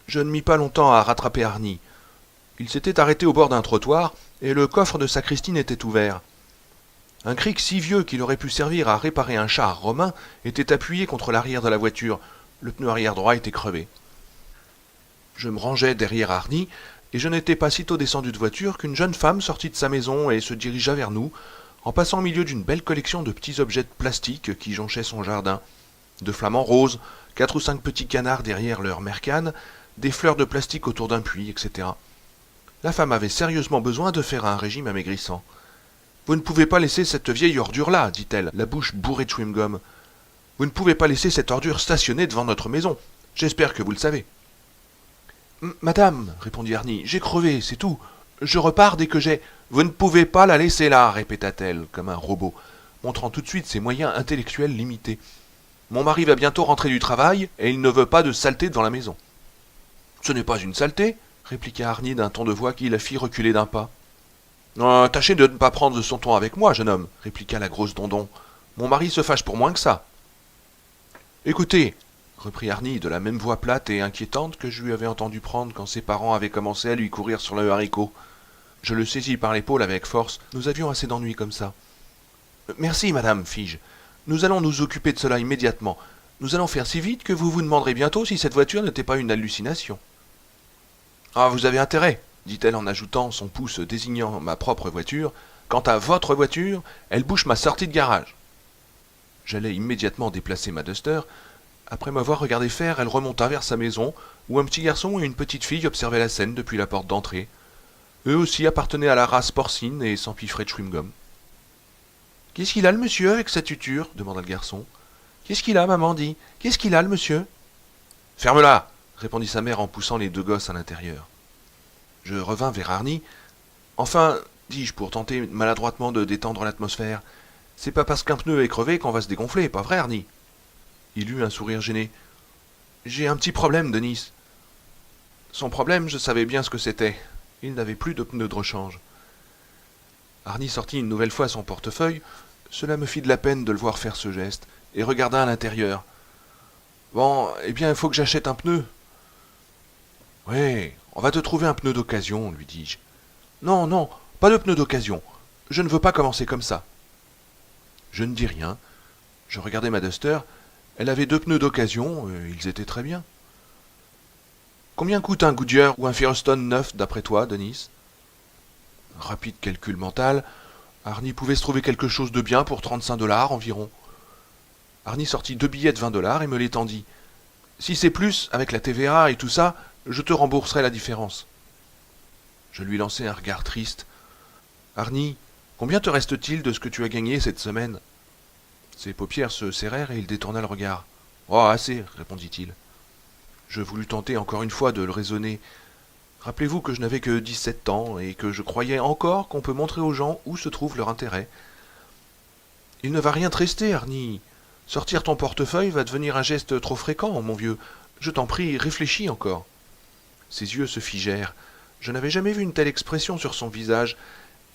Je ne mis pas longtemps à rattraper Arnie. Il s'était arrêté au bord d'un trottoir, et le coffre de sacristine était ouvert. Un cric si vieux qu'il aurait pu servir à réparer un char romain était appuyé contre l'arrière de la voiture. Le pneu arrière droit était crevé. Je me rangeais derrière Arnie, et je n'étais pas sitôt descendu de voiture qu'une jeune femme sortit de sa maison et se dirigea vers nous, en passant au milieu d'une belle collection de petits objets de plastique qui jonchaient son jardin. De flamants roses, 4 ou 5 petits canards derrière leur mercane, des fleurs de plastique autour d'un puits, etc. La femme avait sérieusement besoin de faire un régime amaigrissant. « Vous ne pouvez pas laisser cette vieille ordure-là, dit-elle, la bouche bourrée de chewing-gum. Vous ne pouvez pas laisser cette ordure stationnée devant notre maison. J'espère que vous le savez. Madame, répondit Arnie, j'ai crevé, c'est tout. Je repars dès que j'ai. Vous ne pouvez pas la laisser là, répéta-t-elle, comme un robot, montrant tout de suite ses moyens intellectuels limités. Mon mari va bientôt rentrer du travail, et il ne veut pas de saleté devant la maison. Ce n'est pas une saleté, répliqua Arnie d'un ton de voix qui la fit reculer d'un pas. Tâchez de ne pas prendre son ton avec moi, jeune homme, répliqua la grosse Dondon. Mon mari se fâche pour moins que ça. Écoutez, reprit Arnie de la même voix plate et inquiétante que je lui avais entendu prendre quand ses parents avaient commencé à lui courir sur le haricot. Je le saisis par l'épaule avec force. Nous avions assez d'ennuis comme ça. Merci, madame, fis-je. Nous allons nous occuper de cela immédiatement. Nous allons faire si vite que vous vous demanderez bientôt si cette voiture n'était pas une hallucination. Ah, vous avez intérêt, dit-elle en ajoutant son pouce désignant ma propre voiture. Quant à votre voiture, elle bouche ma sortie de garage. J'allais immédiatement déplacer ma Duster. Après m'avoir regardé faire, elle remonta vers sa maison, où un petit garçon et une petite fille observaient la scène depuis la porte d'entrée. Eux aussi appartenaient à la race porcine et s'empiffraient de chewing-gum. « Qu'est-ce qu'il a, le monsieur, avec sa tuture » demanda le garçon. « Qu'est-ce qu'il a, maman dit. Qu'est-ce qu'il a, le monsieur ?»« Ferme-la » répondit sa mère en poussant les deux gosses à l'intérieur. Je revins vers Arnie. « Enfin, dis-je pour tenter maladroitement de détendre l'atmosphère, c'est pas parce qu'un pneu est crevé qu'on va se dégonfler, pas vrai, Arnie ?» Il eut un sourire gêné. « J'ai un petit problème, Denis. » Son problème, je savais bien ce que c'était. Il n'avait plus de pneus de rechange. Arnie sortit une nouvelle fois son portefeuille. Cela me fit de la peine de le voir faire ce geste, et regarda à l'intérieur. « Bon, eh bien, il faut que j'achète un pneu. »« Oui, on va te trouver un pneu d'occasion, lui dis-je. »« Non, non, pas de pneu d'occasion. Je ne veux pas commencer comme ça. » Je ne dis rien. Je regardais ma Duster. Elle avait 2 pneus d'occasion, et ils étaient très bien. « Combien coûte un Goodyear ou un Firestone neuf, d'après toi, Denis ?» Rapide calcul mental, Arnie pouvait se trouver quelque chose de bien pour 35$ environ. Arnie sortit 2 billets de 20$ et me les tendit. « Si c'est plus, avec la TVA et tout ça, je te rembourserai la différence. » Je lui lançai un regard triste. « Arnie, combien te reste-t-il de ce que tu as gagné cette semaine ?» Ses paupières se serrèrent et il détourna le regard. « Oh, assez, répondit-il. » Je voulus tenter encore une fois de le raisonner. Rappelez-vous que je n'avais que 17 ans et que je croyais encore qu'on peut montrer aux gens où se trouve leur intérêt. Il ne va rien te rester, Arnie. Sortir ton portefeuille va devenir un geste trop fréquent, mon vieux. Je t'en prie, réfléchis encore. Ses yeux se figèrent. Je n'avais jamais vu une telle expression sur son visage,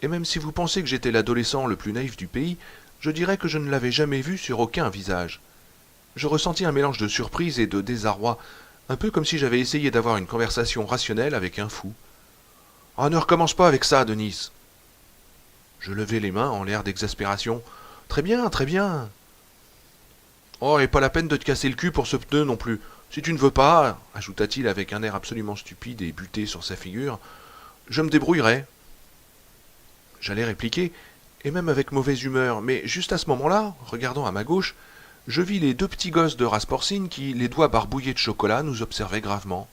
et même si vous pensez que j'étais l'adolescent le plus naïf du pays, je dirais que je ne l'avais jamais vu sur aucun visage. Je ressentis un mélange de surprise et de désarroi, un peu comme si j'avais essayé d'avoir une conversation rationnelle avec un fou. « Ah, ne recommence pas avec ça, Denis !» Je levai les mains en l'air d'exaspération. « Très bien, très bien !»« Oh, et pas la peine de te casser le cul pour ce pneu non plus. Si tu ne veux pas, ajouta-t-il avec un air absolument stupide et buté sur sa figure, je me débrouillerai. » J'allais répliquer, et même avec mauvaise humeur, mais juste à ce moment-là, regardant à ma gauche, je vis les 2 petits gosses de race porcine qui, les doigts barbouillés de chocolat, nous observaient gravement.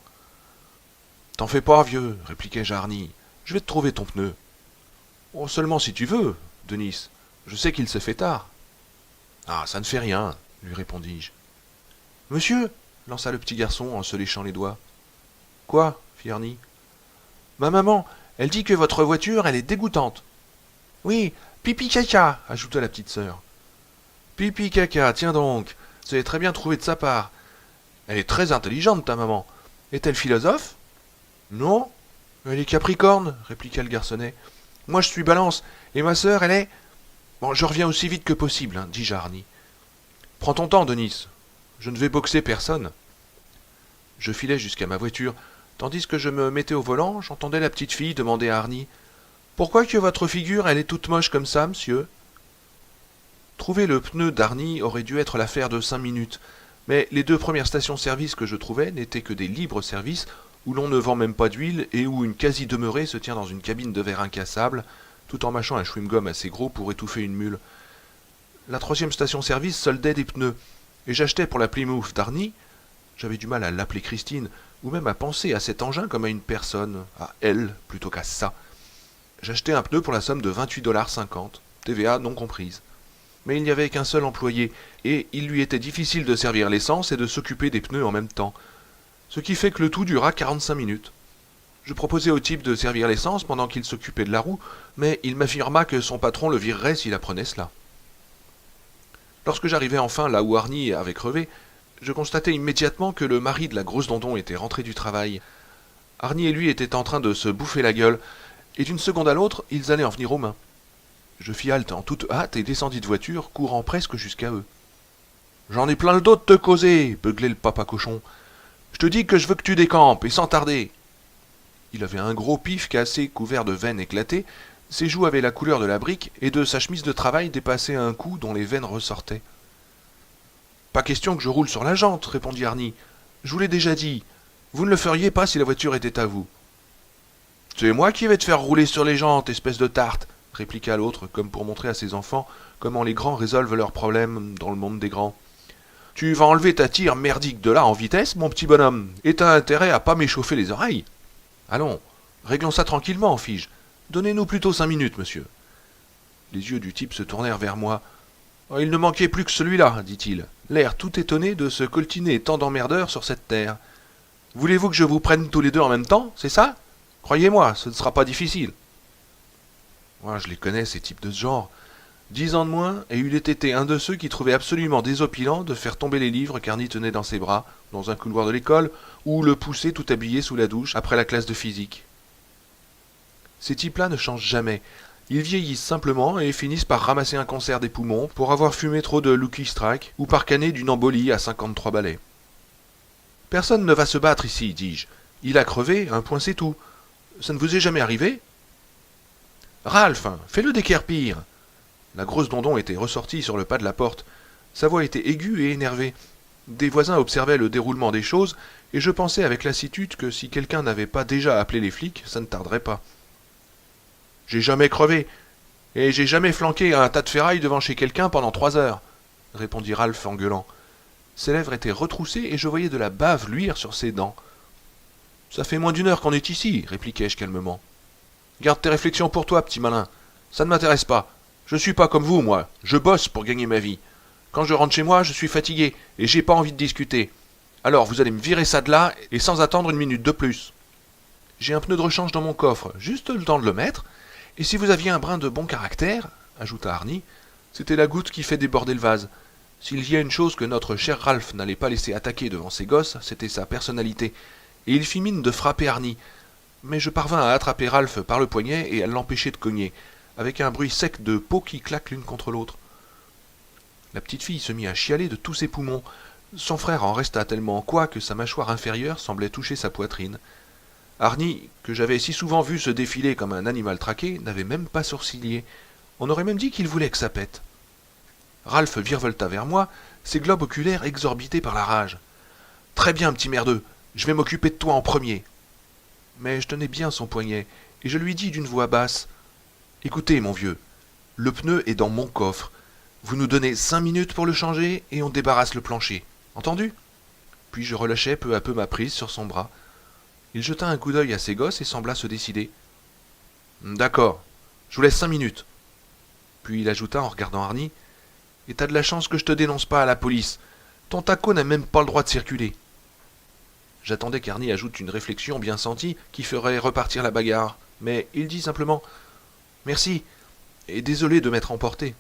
« T'en fais pas, vieux, répliquai-je à Arnie. Je vais te trouver ton pneu. »« Oh, seulement si tu veux, Denis. Je sais qu'il se fait tard. »« Ah, ça ne fait rien, lui répondis-je. »« Monsieur !» lança le petit garçon en se léchant les doigts. « Quoi ?» fit Arnie. « Ma maman, elle dit que votre voiture, elle est dégoûtante. »« Oui, pipi caca !» ajouta la petite sœur. Pipi caca, tiens donc, c'est très bien trouvé de sa part. Elle est très intelligente, ta maman. Est-elle philosophe? Non, elle est capricorne, répliqua le garçonnet. Moi je suis balance, et ma sœur, elle est... Bon, je reviens aussi vite que possible, dis-je à Arnie. Prends ton temps, Denis. Je ne vais boxer personne. Je filais jusqu'à ma voiture. Tandis que je me mettais au volant, j'entendais la petite fille demander à Arnie « Pourquoi que votre figure, elle est toute moche comme ça, monsieur ?» Trouver le pneu d'Arnie aurait dû être l'affaire de 5 minutes, mais les 2 premières stations-service que je trouvais n'étaient que des libres-services où l'on ne vend même pas d'huile et où une quasi-demeurée se tient dans une cabine de verre incassable, tout en mâchant un chewing-gum assez gros pour étouffer une mule. La 3e station-service soldait des pneus, et j'achetais pour la Plymouth d'Arnie, j'avais du mal à l'appeler Christine, ou même à penser à cet engin comme à une personne, à elle plutôt qu'à ça. J'achetais un pneu pour la somme de 28,50 $, TVA non comprise. Mais il n'y avait qu'un seul employé, et il lui était difficile de servir l'essence et de s'occuper des pneus en même temps. Ce qui fait que le tout dura 45 minutes. Je proposais au type de servir l'essence pendant qu'il s'occupait de la roue, mais il m'affirma que son patron le virerait s'il apprenait cela. Lorsque j'arrivai enfin là où Arnie avait crevé, je constatai immédiatement que le mari de la grosse Dondon était rentré du travail. Arnie et lui étaient en train de se bouffer la gueule, et d'une seconde à l'autre, ils allaient en venir aux mains. Je fis halte en toute hâte et descendis de voiture, courant presque jusqu'à eux. « J'en ai plein le dos de te causer, beuglait le papa cochon. Je te dis que je veux que tu décampes, et sans tarder. Il avait un gros pif cassé, couvert de veines éclatées, ses joues avaient la couleur de la brique, et de sa chemise de travail dépassait un cou dont les veines ressortaient. Pas question que je roule sur la jante, répondit Arnie. Je vous l'ai déjà dit. Vous ne le feriez pas si la voiture était à vous. C'est moi qui vais te faire rouler sur les jantes, espèce de tarte, répliqua l'autre, comme pour montrer à ses enfants comment les grands résolvent leurs problèmes dans le monde des grands. Tu vas enlever ta tire merdique de là en vitesse, mon petit bonhomme, et t'as intérêt à pas m'échauffer les oreilles. Allons, réglons ça tranquillement, fis-je. Donnez-nous plutôt 5 minutes, monsieur. Les yeux du type se tournèrent vers moi. Oh, il ne manquait plus que celui-là, dit-il, l'air tout étonné de se coltiner tant d'emmerdeurs sur cette terre. Voulez-vous que je vous prenne tous les deux en même temps, c'est ça? Croyez-moi, ce ne sera pas difficile. Moi, je les connais, ces types de ce genre. 10 ans de moins, et il était été un de ceux qui trouvaient absolument désopilant de faire tomber les livres qu'Arnie tenait dans ses bras, dans un couloir de l'école, ou le pousser tout habillé sous la douche après la classe de physique. Ces types-là ne changent jamais. Ils vieillissent simplement et finissent par ramasser un cancer des poumons pour avoir fumé trop de Lucky Strike ou par canner d'une embolie à 53 balais. Personne ne va se battre ici, dis-je. Il a crevé, un point c'est tout. Ça ne vous est jamais arrivé? Ralph, fais-le déquerpir. La grosse Dondon était ressortie sur le pas de la porte. Sa voix était aiguë et énervée. Des voisins observaient le déroulement des choses, et je pensais avec lassitude que si quelqu'un n'avait pas déjà appelé les flics, ça ne tarderait pas. J'ai jamais crevé, et j'ai jamais flanqué un tas de ferraille devant chez quelqu'un pendant 3 heures, répondit Ralph en gueulant. Ses lèvres étaient retroussées et je voyais de la bave luire sur ses dents. Ça fait moins d'1 heure qu'on est ici, répliquai-je calmement. Garde tes réflexions pour toi, petit malin. Ça ne m'intéresse pas. Je suis pas comme vous, moi. Je bosse pour gagner ma vie. Quand je rentre chez moi, je suis fatigué, et j'ai pas envie de discuter. Alors vous allez me virer ça de là, et sans attendre 1 minute de plus. J'ai un pneu de rechange dans mon coffre, juste le temps de le mettre, et si vous aviez un brin de bon caractère, ajouta Arnie, c'était la goutte qui fait déborder le vase. S'il y a une chose que notre cher Ralph n'allait pas laisser attaquer devant ses gosses, c'était sa personnalité, et il fit mine de frapper Arnie. Mais je parvins à attraper Ralph par le poignet et à l'empêcher de cogner, avec un bruit sec de peaux qui claquent l'une contre l'autre. La petite fille se mit à chialer de tous ses poumons. Son frère en resta tellement coi que sa mâchoire inférieure semblait toucher sa poitrine. Arnie, que j'avais si souvent vu se défiler comme un animal traqué, n'avait même pas sourcillé. On aurait même dit qu'il voulait que ça pète. Ralph virevolta vers moi, ses globes oculaires exorbités par la rage. « Très bien, petit merdeux, je vais m'occuper de toi en premier. » Mais je tenais bien son poignet, et je lui dis d'une voix basse. « Écoutez, mon vieux, le pneu est dans mon coffre. Vous nous donnez 5 minutes pour le changer, et on débarrasse le plancher. Entendu ?» Puis je relâchai peu à peu ma prise sur son bras. Il jeta un coup d'œil à ses gosses et sembla se décider. « D'accord, je vous laisse 5 minutes. » Puis il ajouta en regardant Arnie. « Et t'as de la chance que je te dénonce pas à la police. Ton taco n'a même pas le droit de circuler. » J'attendais qu'Arnie ajoute une réflexion bien sentie qui ferait repartir la bagarre, mais il dit simplement « Merci, et désolé de m'être emporté. »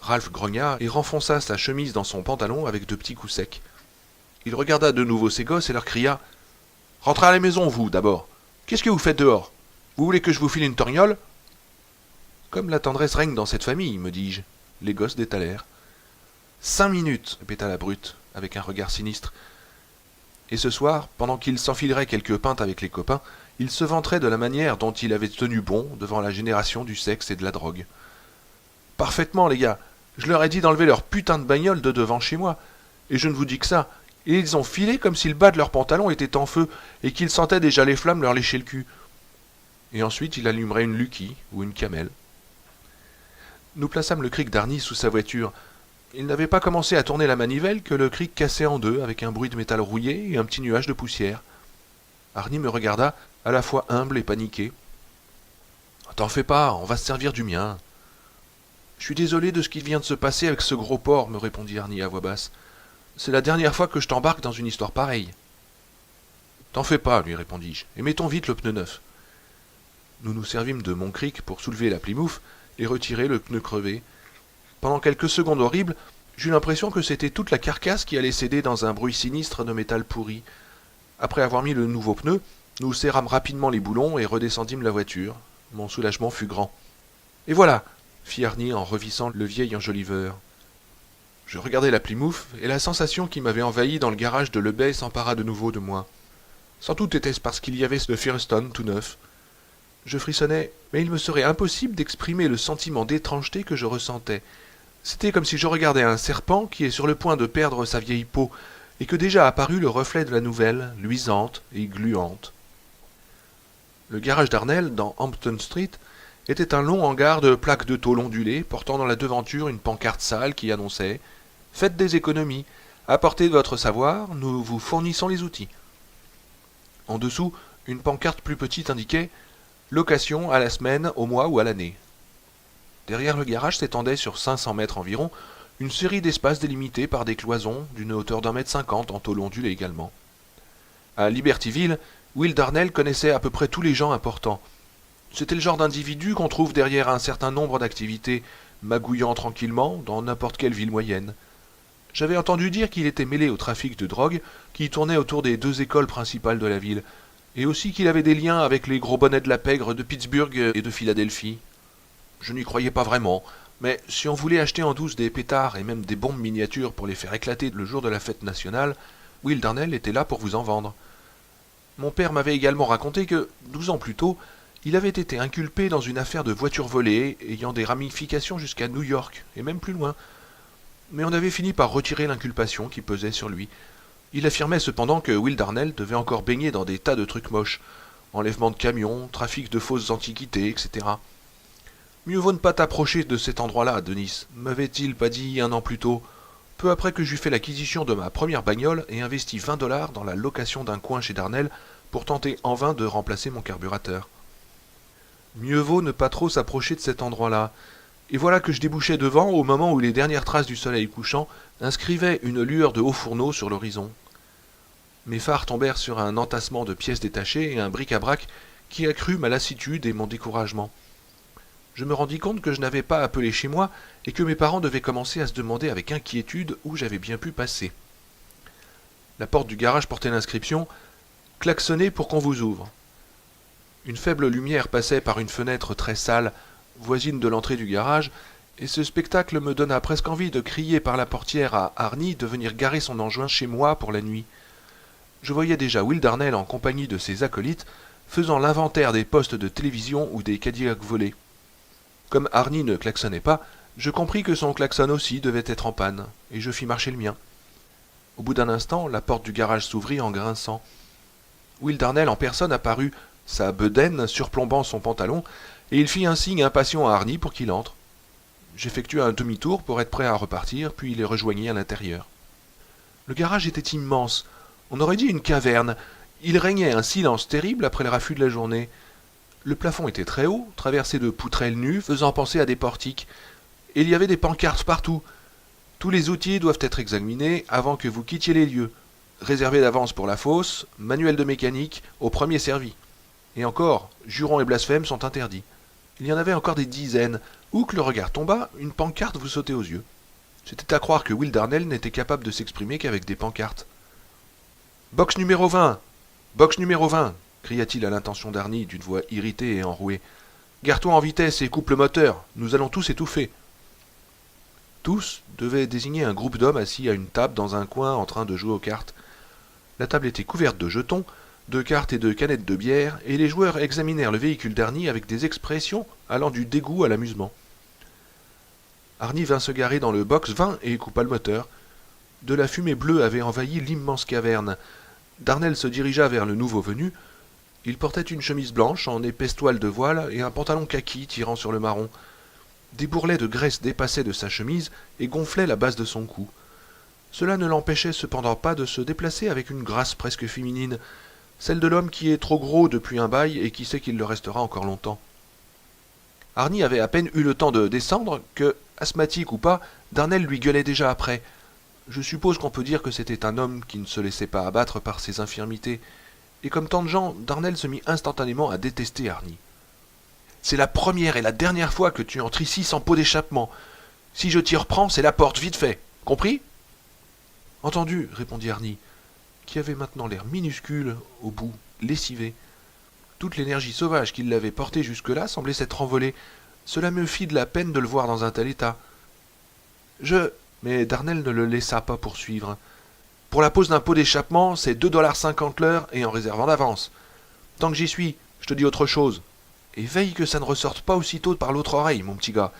Ralph grogna et renfonça sa chemise dans son pantalon avec 2 petits coups secs. Il regarda de nouveau ses gosses et leur cria « Rentrez à la maison, vous, d'abord. Qu'est-ce que vous faites dehors? Vous voulez que je vous file une torgnole ?» Comme la tendresse règne dans cette famille, me dis-je. Les gosses détalèrent. « 5 minutes, répéta la brute, avec un regard sinistre. Et ce soir, pendant qu'il s'enfilerait quelques pintes avec les copains, il se vanterait de la manière dont il avait tenu bon devant la génération du sexe et de la drogue. Parfaitement, les gars. Je leur ai dit d'enlever leur putain de bagnole de devant chez moi. Et je ne vous dis que ça. Et ils ont filé comme si le bas de leurs pantalons était en feu et qu'ils sentaient déjà les flammes leur lécher le cul. Et ensuite, il allumerait une Lucky ou une Camel. Nous plaçâmes le cric d'Arnie sous sa voiture. Il n'avait pas commencé à tourner la manivelle que le cric cassait en deux avec un bruit de métal rouillé et un petit nuage de poussière. Arnie me regarda, à la fois humble et paniqué. « T'en fais pas, on va se servir du mien. »« Je suis désolé de ce qui vient de se passer avec ce gros porc, » me répondit Arnie à voix basse. « C'est la dernière fois que je t'embarque dans une histoire pareille. »« T'en fais pas, lui répondis-je, et mettons vite le pneu neuf. » Nous nous servimes de mon cric pour soulever la Plymouth et retirer le pneu crevé. Pendant quelques secondes horribles, j'eus l'impression que c'était toute la carcasse qui allait céder dans un bruit sinistre de métal pourri. Après avoir mis le nouveau pneu, nous serrâmes rapidement les boulons et redescendîmes la voiture. Mon soulagement fut grand. « Et voilà !» fit Arnie en revissant le vieil enjoliveur. Je regardai la Plymouth, et la sensation qui m'avait envahi dans le garage de Lebey s'empara de nouveau de moi. Sans doute était-ce parce qu'il y avait ce Firestone tout neuf. Je frissonnais, mais il me serait impossible d'exprimer le sentiment d'étrangeté que je ressentais. C'était comme si je regardais un serpent qui est sur le point de perdre sa vieille peau, et que déjà apparut le reflet de la nouvelle, luisante et gluante. Le garage d'Arnell, dans Hampton Street, était un long hangar de plaques de tôle ondulées, portant dans la devanture une pancarte sale qui annonçait « Faites des économies, apportez votre savoir, nous vous fournissons les outils ». En dessous, une pancarte plus petite indiquait « Location à la semaine, au mois ou à l'année ». Derrière le garage s'étendait sur 500 mètres environ une série d'espaces délimités par des cloisons d'une hauteur d'1,50 m en tôle ondulée également. À Libertyville, Will Darnell connaissait à peu près tous les gens importants. C'était le genre d'individu qu'on trouve derrière un certain nombre d'activités, magouillant tranquillement dans n'importe quelle ville moyenne. J'avais entendu dire qu'il était mêlé au trafic de drogue qui tournait autour des 2 écoles principales de la ville, et aussi qu'il avait des liens avec les gros bonnets de la pègre de Pittsburgh et de Philadelphie. Je n'y croyais pas vraiment, mais si on voulait acheter en douce des pétards et même des bombes miniatures pour les faire éclater le jour de la fête nationale, Will Darnell était là pour vous en vendre. Mon père m'avait également raconté que, 12 ans plus tôt, il avait été inculpé dans une affaire de voiture volée ayant des ramifications jusqu'à New York, et même plus loin. Mais on avait fini par retirer l'inculpation qui pesait sur lui. Il affirmait cependant que Will Darnell devait encore baigner dans des tas de trucs moches. Enlèvement de camions, trafic de fausses antiquités, etc. « Mieux vaut ne pas t'approcher de cet endroit-là, Denis, m'avait-il pas dit 1 an plus tôt, peu après que j'eus fait l'acquisition de ma première bagnole et investi 20 $ dans la location d'un coin chez Darnell pour tenter en vain de remplacer mon carburateur. Mieux vaut ne pas trop s'approcher de cet endroit-là. Et voilà que je débouchais devant au moment où les dernières traces du soleil couchant inscrivaient une lueur de haut fourneau sur l'horizon. Mes phares tombèrent sur un entassement de pièces détachées et un bric-à-brac qui accrut ma lassitude et mon découragement. Je me rendis compte que je n'avais pas appelé chez moi et que mes parents devaient commencer à se demander avec inquiétude où j'avais bien pu passer. La porte du garage portait l'inscription « Klaxonnez pour qu'on vous ouvre ». Une faible lumière passait par une fenêtre très sale, voisine de l'entrée du garage, et ce spectacle me donna presque envie de crier par la portière à Arnie de venir garer son engin chez moi pour la nuit. Je voyais déjà Will Darnell en compagnie de ses acolytes faisant l'inventaire des postes de télévision ou des Cadillacs volés. Comme Arnie ne klaxonnait pas, je compris que son klaxon aussi devait être en panne, et je fis marcher le mien. Au bout d'un instant, la porte du garage s'ouvrit en grinçant. Will Darnell en personne apparut, sa bedaine surplombant son pantalon, et il fit un signe impatient à Arnie pour qu'il entre. J'effectuai un demi-tour pour être prêt à repartir, puis il les rejoignit à l'intérieur. Le garage était immense, on aurait dit une caverne. Il régnait un silence terrible après le raffut de la journée. Le plafond était très haut, traversé de poutrelles nues, faisant penser à des portiques. Et il y avait des pancartes partout. Tous les outils doivent être examinés avant que vous quittiez les lieux. Réservé d'avance pour la fosse, manuel de mécanique, au premier servi. Et encore, jurons et blasphèmes sont interdits. Il y en avait encore des dizaines. Où que le regard tombât, une pancarte vous sautait aux yeux. C'était à croire que Will Darnell n'était capable de s'exprimer qu'avec des pancartes. « Box numéro 20 ! Box numéro 20 !» cria-t-il à l'intention d'Arnie d'une voix irritée et enrouée. « Gare-toi en vitesse et coupe le moteur, nous allons tous étouffer. » Tous devaient désigner un groupe d'hommes assis à une table dans un coin en train de jouer aux cartes. La table était couverte de jetons, de cartes et de canettes de bière, et les joueurs examinèrent le véhicule d'Arnie avec des expressions allant du dégoût à l'amusement. Arnie vint se garer dans le box 20 et coupa le moteur. De la fumée bleue avait envahi l'immense caverne. Darnell se dirigea vers le nouveau venu. Il portait une chemise blanche en épaisse toile de voile et un pantalon kaki tirant sur le marron. Des bourrelets de graisse dépassaient de sa chemise et gonflaient la base de son cou. Cela ne l'empêchait cependant pas de se déplacer avec une grâce presque féminine, celle de l'homme qui est trop gros depuis un bail et qui sait qu'il le restera encore longtemps. Arnie avait à peine eu le temps de descendre que, asthmatique ou pas, Darnell lui gueulait déjà après. Je suppose qu'on peut dire que c'était un homme qui ne se laissait pas abattre par ses infirmités, et comme tant de gens, Darnell se mit instantanément à détester Arnie. « C'est la première et la dernière fois que tu entres ici sans pot d'échappement. Si je t'y reprends, c'est la porte, vite fait. Compris ?» « Entendu, » répondit Arnie, qui avait maintenant l'air minuscule, au bout, lessivé. Toute l'énergie sauvage qui l'avait porté jusque-là semblait s'être envolée. Cela me fit de la peine de le voir dans un tel état. Mais Darnell ne le laissa pas poursuivre. Pour la pose d'un pot d'échappement, c'est 2,50 $ l'heure et en réservant d'avance. Tant que j'y suis, je te dis autre chose. Et veille que ça ne ressorte pas aussitôt par l'autre oreille, mon petit gars.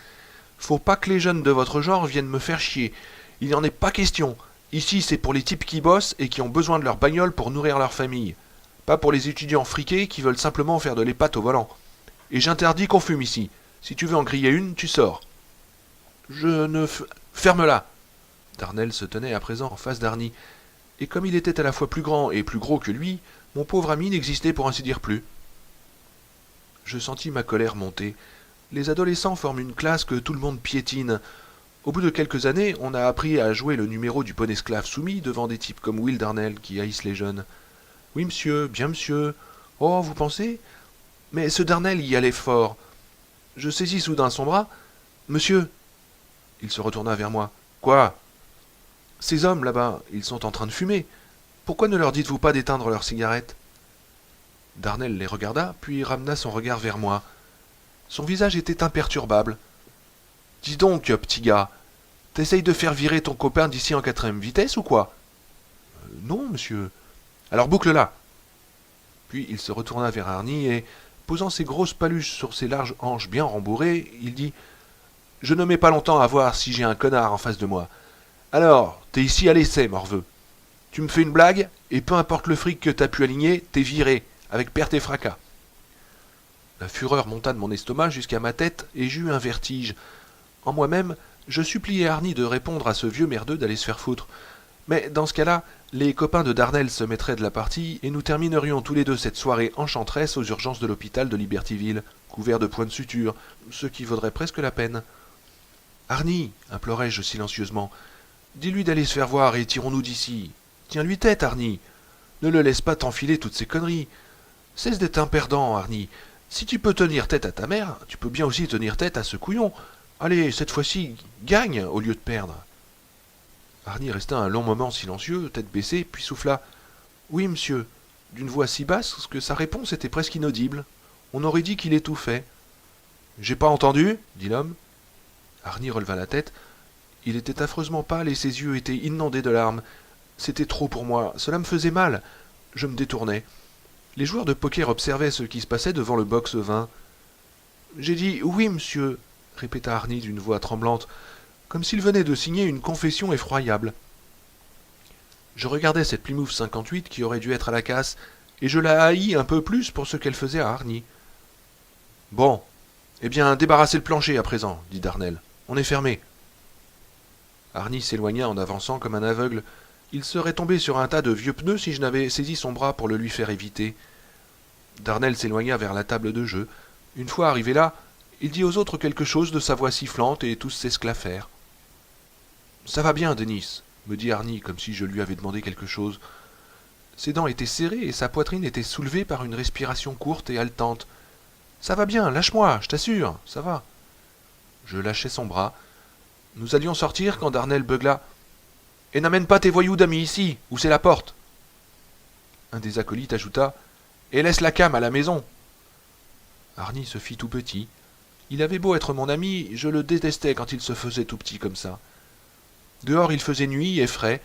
Faut pas que les jeunes de votre genre viennent me faire chier. Il n'y en est pas question. Ici, c'est pour les types qui bossent et qui ont besoin de leur bagnole pour nourrir leur famille. Pas pour les étudiants friqués qui veulent simplement faire de l'épate au volant. Et j'interdis qu'on fume ici. Si tu veux en griller une, tu sors. Ferme-la. Darnell se tenait à présent en face d'Arnie, et comme il était à la fois plus grand et plus gros que lui, mon pauvre ami n'existait pour ainsi dire plus. Je sentis ma colère monter. Les adolescents forment une classe que tout le monde piétine. Au bout de quelques années, on a appris à jouer le numéro du bon esclave soumis devant des types comme Will Darnell qui haïssent les jeunes. Oui, monsieur, bien monsieur. Oh, vous pensez? Mais ce Darnell y allait fort. Je saisis soudain son bras. Monsieur. Il se retourna vers moi. Quoi? Ces hommes là-bas, ils sont en train de fumer. Pourquoi ne leur dites-vous pas d'éteindre leurs cigarettes? Darnell les regarda, puis ramena son regard vers moi. Son visage était imperturbable. Dis donc, petit gars, t'essayes de faire virer ton copain d'ici en 4e vitesse ou quoi? Non, monsieur. Alors boucle-la. Puis il se retourna vers Arnie et, posant ses grosses paluches sur ses larges hanches bien rembourrées, il dit « Je ne mets pas longtemps à voir si j'ai un connard en face de moi. Alors, t'es ici à l'essai, morveux. Tu me fais une blague, et peu importe le fric que t'as pu aligner, t'es viré, avec perte et fracas. » La fureur monta de mon estomac jusqu'à ma tête et j'eus un vertige. En moi-même, je suppliai Arnie de répondre à ce vieux merdeux d'aller se faire foutre. Mais dans ce cas-là, les copains de Darnell se mettraient de la partie et nous terminerions tous les deux cette soirée enchanteresse aux urgences de l'hôpital de Libertyville, couverts de points de suture, ce qui vaudrait presque la peine. « Arnie, implorai-je silencieusement, dis-lui d'aller se faire voir et tirons-nous d'ici. Tiens-lui tête, Arnie. Ne le laisse pas t'enfiler toutes ces conneries. Cesse d'être un perdant, Arnie. Si tu peux tenir tête à ta mère, tu peux bien aussi tenir tête à ce couillon. Allez, cette fois-ci, gagne au lieu de perdre. » Arnie resta un long moment silencieux, tête baissée, puis souffla. « Oui, monsieur. » D'une voix si basse que sa réponse était presque inaudible. On aurait dit qu'il étouffait. « J'ai pas entendu ?» dit l'homme. Arnie releva la tête. Il était affreusement pâle et ses yeux étaient inondés de larmes. C'était trop pour moi. Cela me faisait mal. Je me détournai. Les joueurs de poker observaient ce qui se passait devant le box 20. « J'ai dit oui, monsieur, » répéta Arnie d'une voix tremblante, comme s'il venait de signer une confession effroyable. Je regardais cette Plymouth 58 qui aurait dû être à la casse, et je la haïs un peu plus pour ce qu'elle faisait à Arnie. « Bon, eh bien, débarrassez le plancher à présent, » dit Darnell. « On est fermé. » Arnie s'éloigna en avançant comme un aveugle. Il serait tombé sur un tas de vieux pneus si je n'avais saisi son bras pour le lui faire éviter. Darnell s'éloigna vers la table de jeu. Une fois arrivé là, il dit aux autres quelque chose de sa voix sifflante et tous s'esclaffèrent. « Ça va bien, Denis, » me dit Arnie comme si je lui avais demandé quelque chose. Ses dents étaient serrées et sa poitrine était soulevée par une respiration courte et haletante. « Ça va bien, lâche-moi, je t'assure, ça va. » Je lâchai son bras. Nous allions sortir quand Darnell beugla. « Et n'amène pas tes voyous d'amis ici, où c'est la porte. » Un des acolytes ajouta. « Et laisse la cam à la maison. » Arnie se fit tout petit. Il avait beau être mon ami, je le détestais quand il se faisait tout petit comme ça. Dehors il faisait nuit et frais.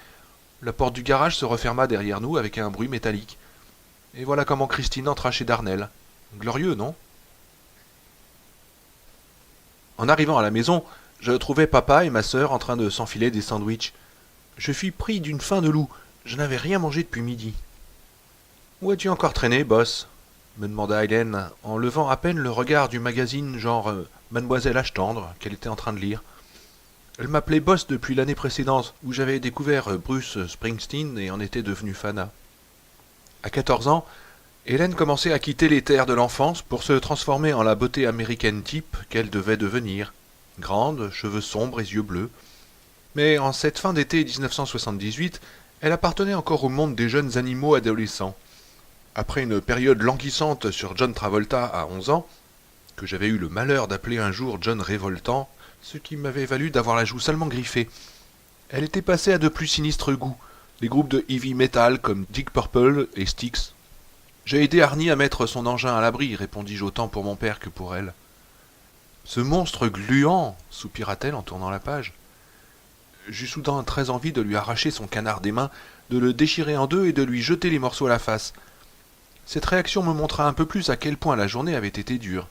La porte du garage se referma derrière nous avec un bruit métallique. Et voilà comment Christine entra chez Darnel. Glorieux, non? En arrivant à la maison, je trouvai papa et ma sœur en train de s'enfiler des sandwichs. Je fus pris d'une faim de loup. Je n'avais rien mangé depuis midi. Où as-tu encore traîné, boss? Me demanda Hélène, en levant à peine le regard du magazine genre Mademoiselle H-Tendre qu'elle était en train de lire. Elle m'appelait boss depuis l'année précédente, où j'avais découvert Bruce Springsteen et en étais devenu fanat. À 14 ans, Hélène commençait à quitter les terres de l'enfance pour se transformer en la beauté américaine type qu'elle devait devenir. Grande, cheveux sombres et yeux bleus. Mais en cette fin d'été 1978, elle appartenait encore au monde des jeunes animaux adolescents. Après une période languissante sur John Travolta à 11 ans, que j'avais eu le malheur d'appeler un jour John Révoltant, ce qui m'avait valu d'avoir la joue salement griffée, elle était passée à de plus sinistres goûts, des groupes de heavy metal comme Deep Purple et Styx. J'ai aidé Arnie à mettre son engin à l'abri, répondis-je autant pour mon père que pour elle. Ce monstre gluant, soupira-t-elle en tournant la page. J'eus soudain très envie de lui arracher son canard des mains, de le déchirer en deux et de lui jeter les morceaux à la face. Cette réaction me montra un peu plus à quel point la journée avait été dure.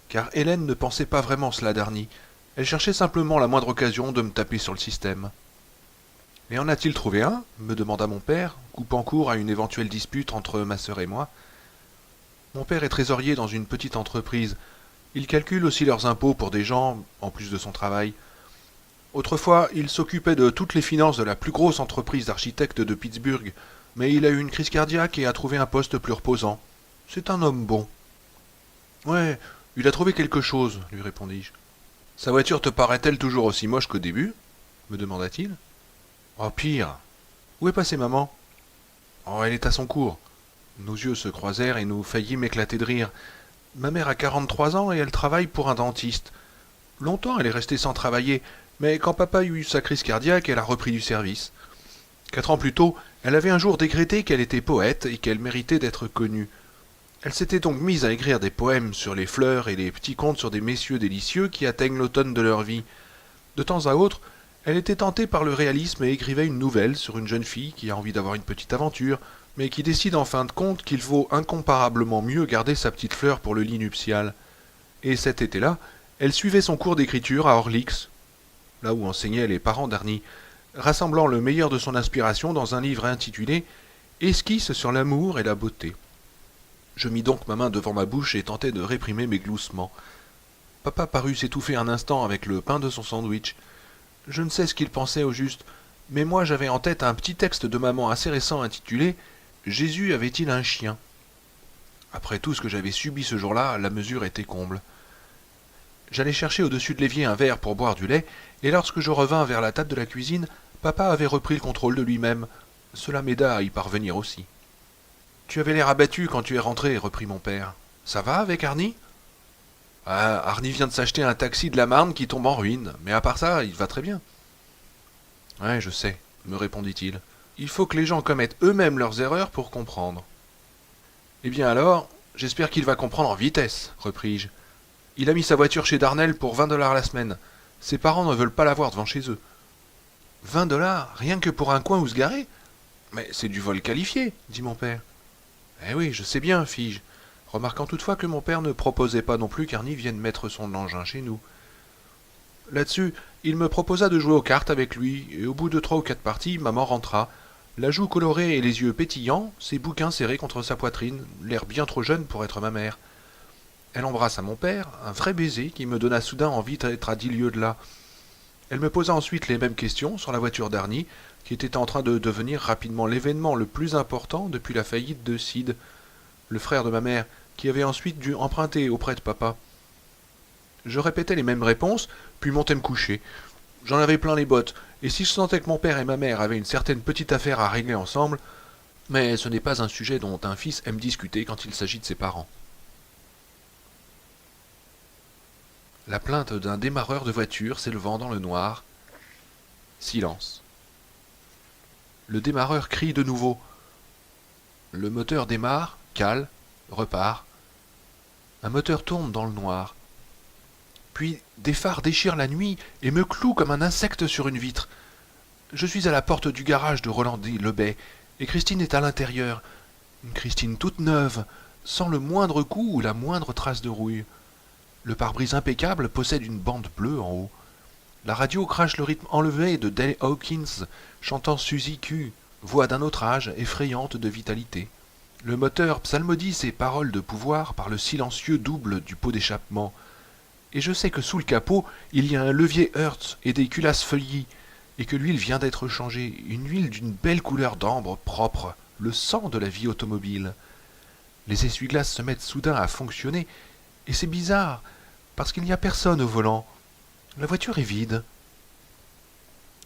Car Hélène ne pensait pas vraiment cela d'Arnie. Elle cherchait simplement la moindre occasion de me taper sur le système. « Et en a-t-il trouvé un ?» me demanda mon père, coupant court à une éventuelle dispute entre ma sœur et moi. Mon père est trésorier dans une petite entreprise. Il calcule aussi leurs impôts pour des gens, en plus de son travail. Autrefois, il s'occupait de toutes les finances de la plus grosse entreprise d'architectes de Pittsburgh, mais il a eu une crise cardiaque et a trouvé un poste plus reposant. C'est un homme bon. « Ouais, il a trouvé quelque chose, » lui répondis-je. « Sa voiture te paraît-elle toujours aussi moche qu'au début ?» me demanda-t-il. « Oh, pire. Où est passée maman ?»« Oh, elle est à son cours. » Nos yeux se croisèrent et nous faillîmes éclater de rire. Ma mère a 43 ans et elle travaille pour un dentiste. Longtemps elle est restée sans travailler, mais quand papa eut sa crise cardiaque, elle a repris du service. 4 ans plus tôt, elle avait un jour décrété qu'elle était poète et qu'elle méritait d'être connue. Elle s'était donc mise à écrire des poèmes sur les fleurs et des petits contes sur des messieurs délicieux qui atteignent l'automne de leur vie. De temps à autre, elle était tentée par le réalisme et écrivait une nouvelle sur une jeune fille qui a envie d'avoir une petite aventure, mais qui décide en fin de compte qu'il vaut incomparablement mieux garder sa petite fleur pour le lit nuptial. Et cet été-là, elle suivait son cours d'écriture à Horlicks, là où enseignaient les parents d'Arnie, rassemblant le meilleur de son inspiration dans un livre intitulé « Esquisses sur l'amour et la beauté ». Je mis donc ma main devant ma bouche et tentai de réprimer mes gloussements. Papa parut s'étouffer un instant avec le pain de son sandwich. Je ne sais ce qu'il pensait au juste, mais moi j'avais en tête un petit texte de maman assez récent intitulé « Jésus avait-il un chien ?» Après tout ce que j'avais subi ce jour-là, la mesure était comble. J'allais chercher au-dessus de l'évier un verre pour boire du lait, et lorsque je revins vers la table de la cuisine, papa avait repris le contrôle de lui-même. Cela m'aida à y parvenir aussi. « Tu avais l'air abattu quand tu es rentré, » reprit mon père. « Ça va avec Arnie ?»« Ah, Arnie vient de s'acheter un taxi de la Marne qui tombe en ruine, mais à part ça, il va très bien. »« Ouais, je sais, » me répondit-il. « Il faut que les gens commettent eux-mêmes leurs erreurs pour comprendre. »« Eh bien alors, j'espère qu'il va comprendre en vitesse, » repris-je. « Il a mis sa voiture chez Darnel pour 20 $ la semaine. Ses parents ne veulent pas l'avoir devant chez eux. »« 20 $, rien que pour un coin où se garer ? Mais c'est du vol qualifié, » dit mon père. « Eh oui, je sais bien, fis-je, remarquant toutefois que mon père ne proposait pas non plus qu'Arnie vienne mettre son engin chez nous. Là-dessus, il me proposa de jouer aux cartes avec lui, et au bout de 3 ou 4 parties, maman rentra, la joue colorée et les yeux pétillants, ses bouquins serrés contre sa poitrine, l'air bien trop jeune pour être ma mère. Elle embrassa mon père, un vrai baiser qui me donna soudain envie d'être à 10 lieues de là. Elle me posa ensuite les mêmes questions sur la voiture d'Arnie, qui était en train de devenir rapidement l'événement le plus important depuis la faillite de Sid, le frère de ma mère, qui avait ensuite dû emprunter auprès de papa. Je répétais les mêmes réponses, puis montais me coucher. J'en avais plein les bottes, et si je sentais que mon père et ma mère avaient une certaine petite affaire à régler ensemble, mais ce n'est pas un sujet dont un fils aime discuter quand il s'agit de ses parents. La plainte d'un démarreur de voiture s'élevant dans le noir. Silence. Le démarreur crie de nouveau. Le moteur démarre, cale, repart. Un moteur tourne dans le noir. Puis des phares déchirent la nuit et me clouent comme un insecte sur une vitre. Je suis à la porte du garage de Rolandet-Lebet, et Christine est à l'intérieur. Une Christine toute neuve, sans le moindre coup ou la moindre trace de rouille. Le pare-brise impeccable possède une bande bleue en haut. La radio crache le rythme enlevé de Dale Hawkins, chantant Suzy Q, voix d'un autre âge, effrayante de vitalité. Le moteur psalmodie ses paroles de pouvoir par le silencieux double du pot d'échappement. Et je sais que sous le capot, il y a un levier Hertz et des culasses feuillies, et que l'huile vient d'être changée, une huile d'une belle couleur d'ambre propre, le sang de la vie automobile. Les essuie-glaces se mettent soudain à fonctionner, et c'est bizarre, parce qu'il n'y a personne au volant. La voiture est vide.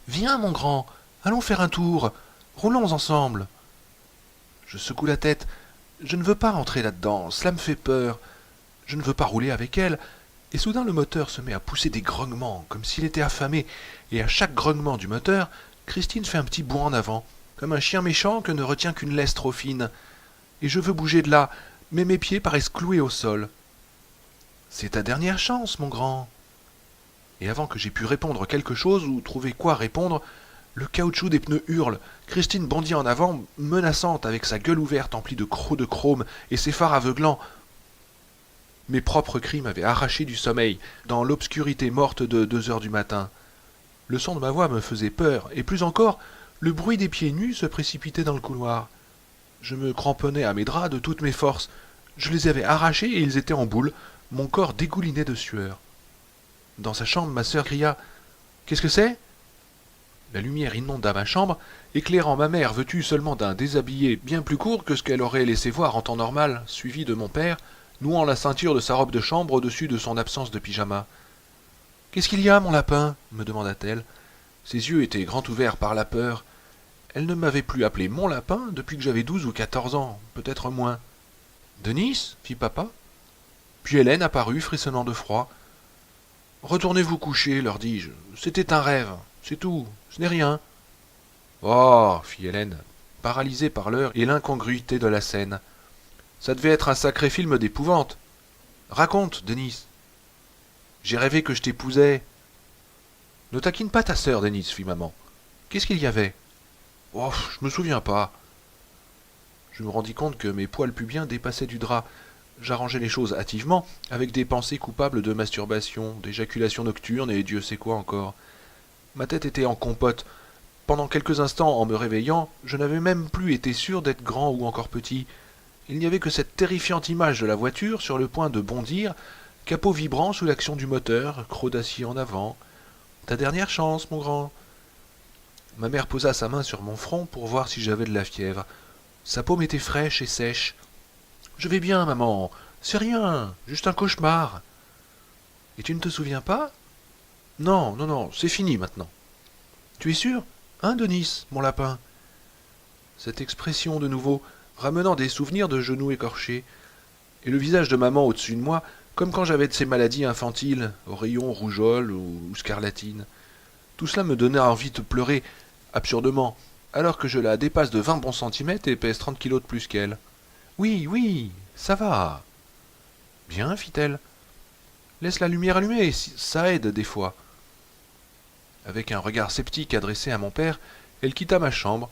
Viens, mon grand, allons faire un tour, roulons ensemble. Je secoue la tête. Je ne veux pas entrer là-dedans, cela me fait peur. Je ne veux pas rouler avec elle. Et soudain le moteur se met à pousser des grognements, comme s'il était affamé, et à chaque grognement du moteur, Christine fait un petit bond en avant, comme un chien méchant que ne retient qu'une laisse trop fine. Et je veux bouger de là, mais mes pieds paraissent cloués au sol. C'est ta dernière chance, mon grand. Et avant que j'aie pu répondre quelque chose ou trouver quoi répondre, le caoutchouc des pneus hurle. Christine bondit en avant, menaçante avec sa gueule ouverte emplie de crocs de chrome et ses phares aveuglants. Mes propres cris m'avaient arraché du sommeil, dans l'obscurité morte de 2 heures du matin. Le son de ma voix me faisait peur, et plus encore, le bruit des pieds nus se précipitait dans le couloir. Je me cramponnais à mes draps de toutes mes forces. Je les avais arrachés et ils étaient en boule, mon corps dégoulinait de sueur. Dans sa chambre, ma sœur cria « Qu'est-ce que c'est ?» La lumière inonda ma chambre, éclairant ma mère vêtue seulement d'un déshabillé bien plus court que ce qu'elle aurait laissé voir en temps normal, suivie de mon père, nouant la ceinture de sa robe de chambre au-dessus de son absence de pyjama. « Qu'est-ce qu'il y a, mon lapin ?» me demanda-t-elle. Ses yeux étaient grands ouverts par la peur. Elle ne m'avait plus appelé mon lapin depuis que j'avais 12 ou 14 ans, peut-être moins. « Denis ?» fit papa. Puis Hélène apparut, frissonnant de froid. « Retournez-vous coucher, leur dis-je. C'était un rêve, c'est tout, ce n'est rien. »« Oh !» fit Hélène, paralysée par l'heure et l'incongruité de la scène. « Ça devait être un sacré film d'épouvante. Raconte, Denis. »« J'ai rêvé que je t'épousais. »« Ne taquine pas ta sœur, Denis, fit maman. Qu'est-ce qu'il y avait ?»« Oh, je me souviens pas. » Je me rendis compte que mes poils pubiens dépassaient du drap. J'arrangeais les choses hâtivement, avec des pensées coupables de masturbation, d'éjaculation nocturne et Dieu sait quoi encore. Ma tête était en compote. Pendant quelques instants, en me réveillant, je n'avais même plus été sûr d'être grand ou encore petit. Il n'y avait que cette terrifiante image de la voiture sur le point de bondir, capot vibrant sous l'action du moteur, croc d'acier en avant. Ta dernière chance, mon grand. Ma mère posa sa main sur mon front pour voir si j'avais de la fièvre. Sa paume était fraîche et sèche. Je vais bien, maman. C'est rien, juste un cauchemar. Et tu ne te souviens pas? Non, non, non, c'est fini maintenant. Tu es sûr? Hein, Denis, mon lapin? Cette expression de nouveau, ramenant des souvenirs de genoux écorchés, et le visage de maman au-dessus de moi, comme quand j'avais de ces maladies infantiles, au rayon rougeole ou scarlatine. Tout cela me donnait envie de pleurer, absurdement, alors que je la dépasse de 20 bons centimètres et pèse 30 kilos de plus qu'elle. Oui, oui, ça va. Bien, fit-elle. Laisse la lumière allumée, ça aide des fois. Avec un regard sceptique adressé à mon père, elle quitta ma chambre.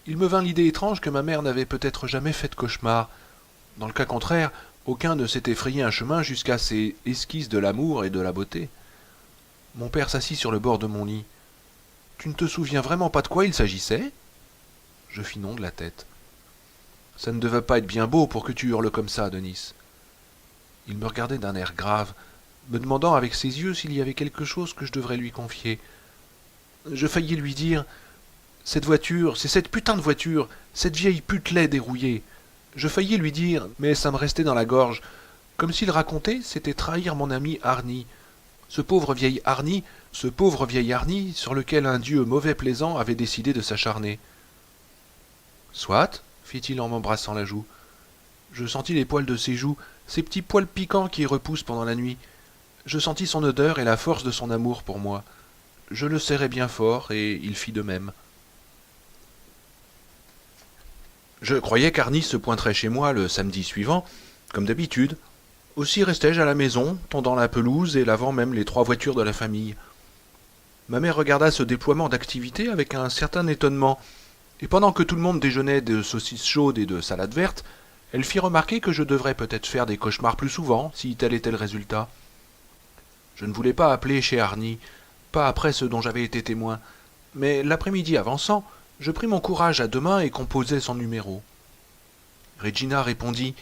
Il me vint l'idée étrange que ma mère n'avait peut-être jamais fait de cauchemar. Dans le cas contraire, aucun ne s'était frayé un chemin jusqu'à ces esquisses de l'amour et de la beauté. Mon père s'assit sur le bord de mon lit. « Tu ne te souviens vraiment pas de quoi il s'agissait ?» Je fis non de la tête. « Ça ne devait pas être bien beau pour que tu hurles comme ça, Denis. » Il me regardait d'un air grave, me demandant avec ses yeux s'il y avait quelque chose que je devrais lui confier. Je faillis lui dire « Cette voiture, c'est cette putain de voiture, cette vieille pute laide dérouillée. » Je faillis lui dire, mais ça me restait dans la gorge, comme s'il racontait, c'était trahir mon ami Arnie. Ce pauvre vieil Arnie sur lequel un dieu mauvais plaisant avait décidé de s'acharner. « Soit, fit-il en m'embrassant la joue. Je sentis les poils de ses joues, ces petits poils piquants qui repoussent pendant la nuit. Je sentis son odeur et la force de son amour pour moi. Je le serrai bien fort, et il fit de même. Je croyais qu'Arnie se pointerait chez moi le samedi suivant, comme d'habitude. Aussi restai-je à la maison, tondant la pelouse et lavant même les 3 voitures de la famille. Ma mère regarda ce déploiement d'activité avec un certain étonnement, et pendant que tout le monde déjeunait de saucisses chaudes et de salades vertes, elle fit remarquer que je devrais peut-être faire des cauchemars plus souvent, si tel était le résultat. Je ne voulais pas appeler chez Arnie, pas après ce dont j'avais été témoin, mais l'après-midi avançant, je pris mon courage à deux mains et composai son numéro. Regina répondit,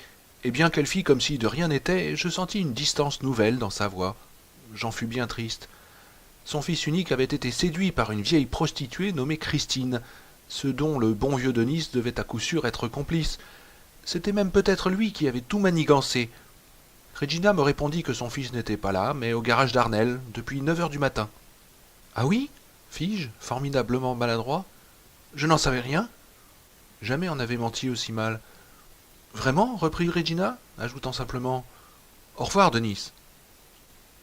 et bien qu'elle fit comme si de rien n'était, je sentis une distance nouvelle dans sa voix. J'en fus bien triste. Son fils unique avait été séduit par une vieille prostituée nommée Christine, ce dont le bon vieux Denis devait à coup sûr être complice. C'était même peut-être lui qui avait tout manigancé. Regina me répondit que son fils n'était pas là, mais au garage d'Arnel, depuis 9 heures du matin. « Ah oui » fis-je, formidablement maladroit. « Je n'en savais rien. » Jamais on n'avait menti aussi mal. « Vraiment » reprit Regina, ajoutant simplement « Au revoir, Denis. »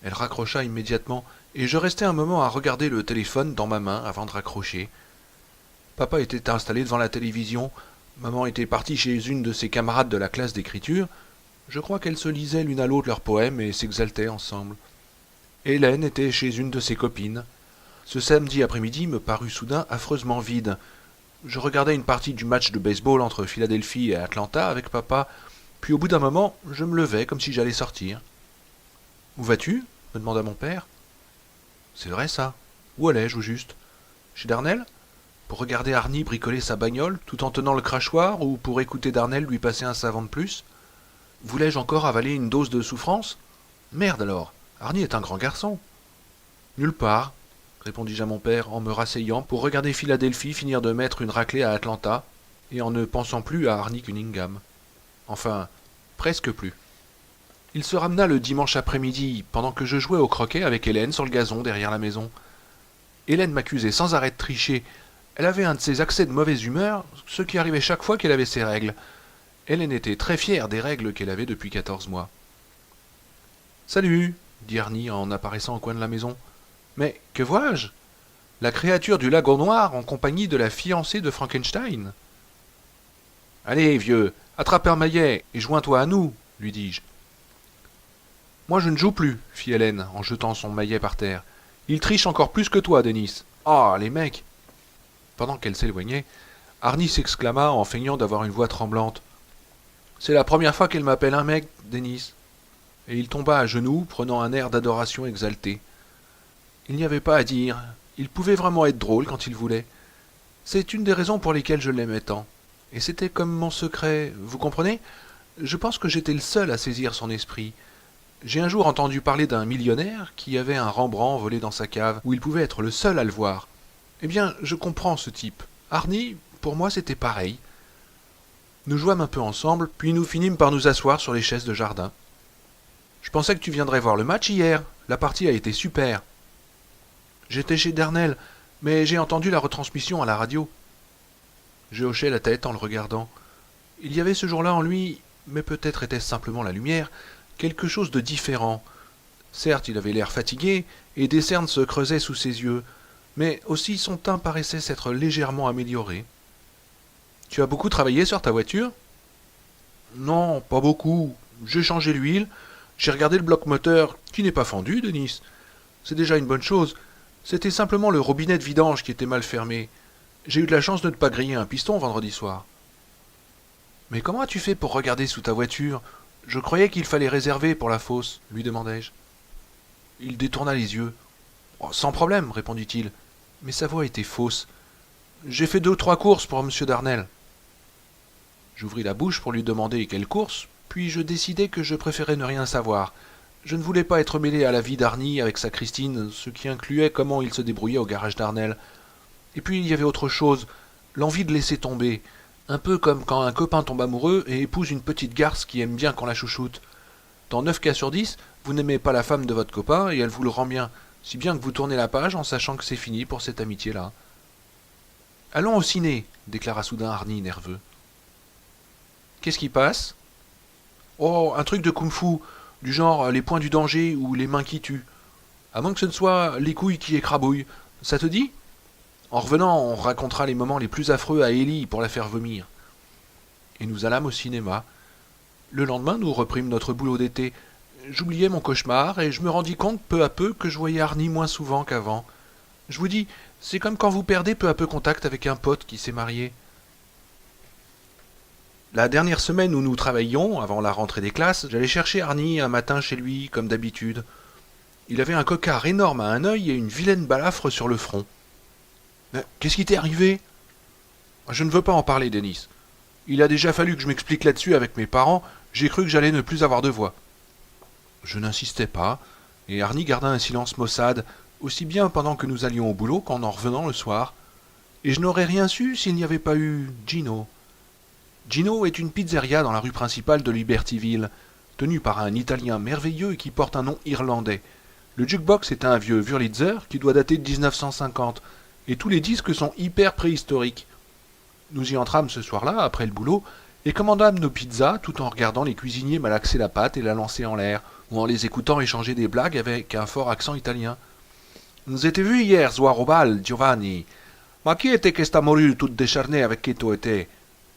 Elle raccrocha immédiatement, et je restai un moment à regarder le téléphone dans ma main avant de raccrocher. Papa était installé devant la télévision, maman était partie chez une de ses camarades de la classe d'écriture. Je crois qu'elles se lisaient l'une à l'autre leurs poèmes et s'exaltaient ensemble. Hélène était chez une de ses copines. Ce samedi après-midi me parut soudain affreusement vide. Je regardais une partie du match de baseball entre Philadelphie et Atlanta avec papa, puis au bout d'un moment, je me levai comme si j'allais sortir. « Où vas-tu » me demanda mon père. « C'est vrai ça. Où allais-je au juste ? Chez Darnel ? Pour regarder Arnie bricoler sa bagnole tout en tenant le crachoir ou pour écouter Darnel lui passer un savant de plus ? Voulais-je encore avaler une dose de souffrance ? Merde alors, Arnie est un grand garçon. » Nulle part, répondis-je à mon père en me rasseyant pour regarder Philadelphie finir de mettre une raclée à Atlanta et en ne pensant plus à Arnie Cunningham. Enfin, presque plus. Il se ramena le dimanche après-midi, pendant que je jouais au croquet avec Hélène sur le gazon derrière la maison. Hélène m'accusait sans arrêt de tricher. Elle avait un de ces accès de mauvaise humeur, ce qui arrivait chaque fois qu'elle avait ses règles. Hélène était très fière des règles qu'elle avait depuis 14 mois. « Salut » dit Arnie en apparaissant au coin de la maison. « Mais que vois-je ? La créature du lagon noir en compagnie de la fiancée de Frankenstein. »« Allez, vieux, attrape un maillet et joins-toi à nous, lui dis-je. »« Moi je ne joue plus, fit Hélène en jetant son maillet par terre. Il triche encore plus que toi, Denis. Ah, les mecs !» Pendant qu'elle s'éloignait, Arnie s'exclama en feignant d'avoir une voix tremblante. « C'est la première fois qu'elle m'appelle un mec, Denis. » Et il tomba à genoux, prenant un air d'adoration exalté. Il n'y avait pas à dire. Il pouvait vraiment être drôle quand il voulait. C'est une des raisons pour lesquelles je l'aimais tant. Et c'était comme mon secret, vous comprenez ? Je pense que j'étais le seul à saisir son esprit. J'ai un jour entendu parler d'un millionnaire qui avait un Rembrandt volé dans sa cave, où il pouvait être le seul à le voir. Eh bien, je comprends ce type. Arnie, pour moi, c'était pareil. Nous jouâmes un peu ensemble, puis nous finîmes par nous asseoir sur les chaises de jardin. « Je pensais que tu viendrais voir le match hier. La partie a été super. »« J'étais chez Darnel, mais j'ai entendu la retransmission à la radio. » Je hochai la tête en le regardant. Il y avait ce jour-là en lui, mais peut-être était-ce simplement la lumière, quelque chose de différent. Certes, il avait l'air fatigué, et des cernes se creusaient sous ses yeux, mais aussi son teint paraissait s'être légèrement amélioré. « Tu as beaucoup travaillé sur ta voiture ?»« Non, pas beaucoup. J'ai changé l'huile. J'ai regardé le bloc moteur, qui n'est pas fendu, Denis. C'est déjà une bonne chose. C'était simplement le robinet de vidange qui était mal fermé. J'ai eu de la chance de ne pas griller un piston vendredi soir. »« Mais comment as-tu fait pour regarder sous ta voiture ? Je croyais qu'il fallait réserver pour la fosse, lui demandai-je. Il détourna les yeux. Oh, « Sans problème, répondit-il. Mais sa voix était fausse. J'ai fait 2 ou 3 courses pour M. Darnel. » J'ouvris la bouche pour lui demander quelle course, puis je décidai que je préférais ne rien savoir. Je ne voulais pas être mêlé à la vie d'Arnie avec sa Christine, ce qui incluait comment il se débrouillait au garage d'Arnel. Et puis il y avait autre chose, l'envie de laisser tomber, un peu comme quand un copain tombe amoureux et épouse une petite garce qui aime bien qu'on la chouchoute. Dans 9 cas sur 10, vous n'aimez pas la femme de votre copain et elle vous le rend bien, si bien que vous tournez la page en sachant que c'est fini pour cette amitié-là. « Allons au ciné » déclara soudain Arnie nerveux. « Qu'est-ce qui passe ?»« Oh, un truc de kung-fu, du genre les poings du danger ou les mains qui tuent. À moins que ce ne soit les couilles qui écrabouillent. Ça te dit ? En revenant, on racontera les moments les plus affreux à Ellie pour la faire vomir. » Et nous allâmes au cinéma. Le lendemain, nous reprîmes notre boulot d'été. J'oubliais mon cauchemar et je me rendis compte peu à peu que je voyais Arnie moins souvent qu'avant. Je vous dis, c'est comme quand vous perdez peu à peu contact avec un pote qui s'est marié. La dernière semaine où nous travaillions, avant la rentrée des classes, j'allais chercher Arnie un matin chez lui, comme d'habitude. Il avait un cocard énorme à un œil et une vilaine balafre sur le front. Qu'est-ce qui t'est arrivé? Je ne veux pas en parler, Denis. Il a déjà fallu que je m'explique là-dessus avec mes parents, j'ai cru que j'allais ne plus avoir de voix. Je n'insistais pas, et Arnie garda un silence maussade, aussi bien pendant que nous allions au boulot qu'en revenant le soir. Et je n'aurais rien su s'il n'y avait pas eu Gino. Gino est une pizzeria dans la rue principale de Libertyville, tenue par un Italien merveilleux qui porte un nom irlandais. Le jukebox est un vieux Wurlitzer qui doit dater de 1950, et tous les disques sont hyper préhistoriques. Nous y entrâmes ce soir-là, après le boulot, et commandâmes nos pizzas tout en regardant les cuisiniers malaxer la pâte et la lancer en l'air, ou en les écoutant échanger des blagues avec un fort accent italien. Nous étions vus hier soir au bal, Giovanni. Ma qui était que sta morue toute décharnée avec qui tu étais?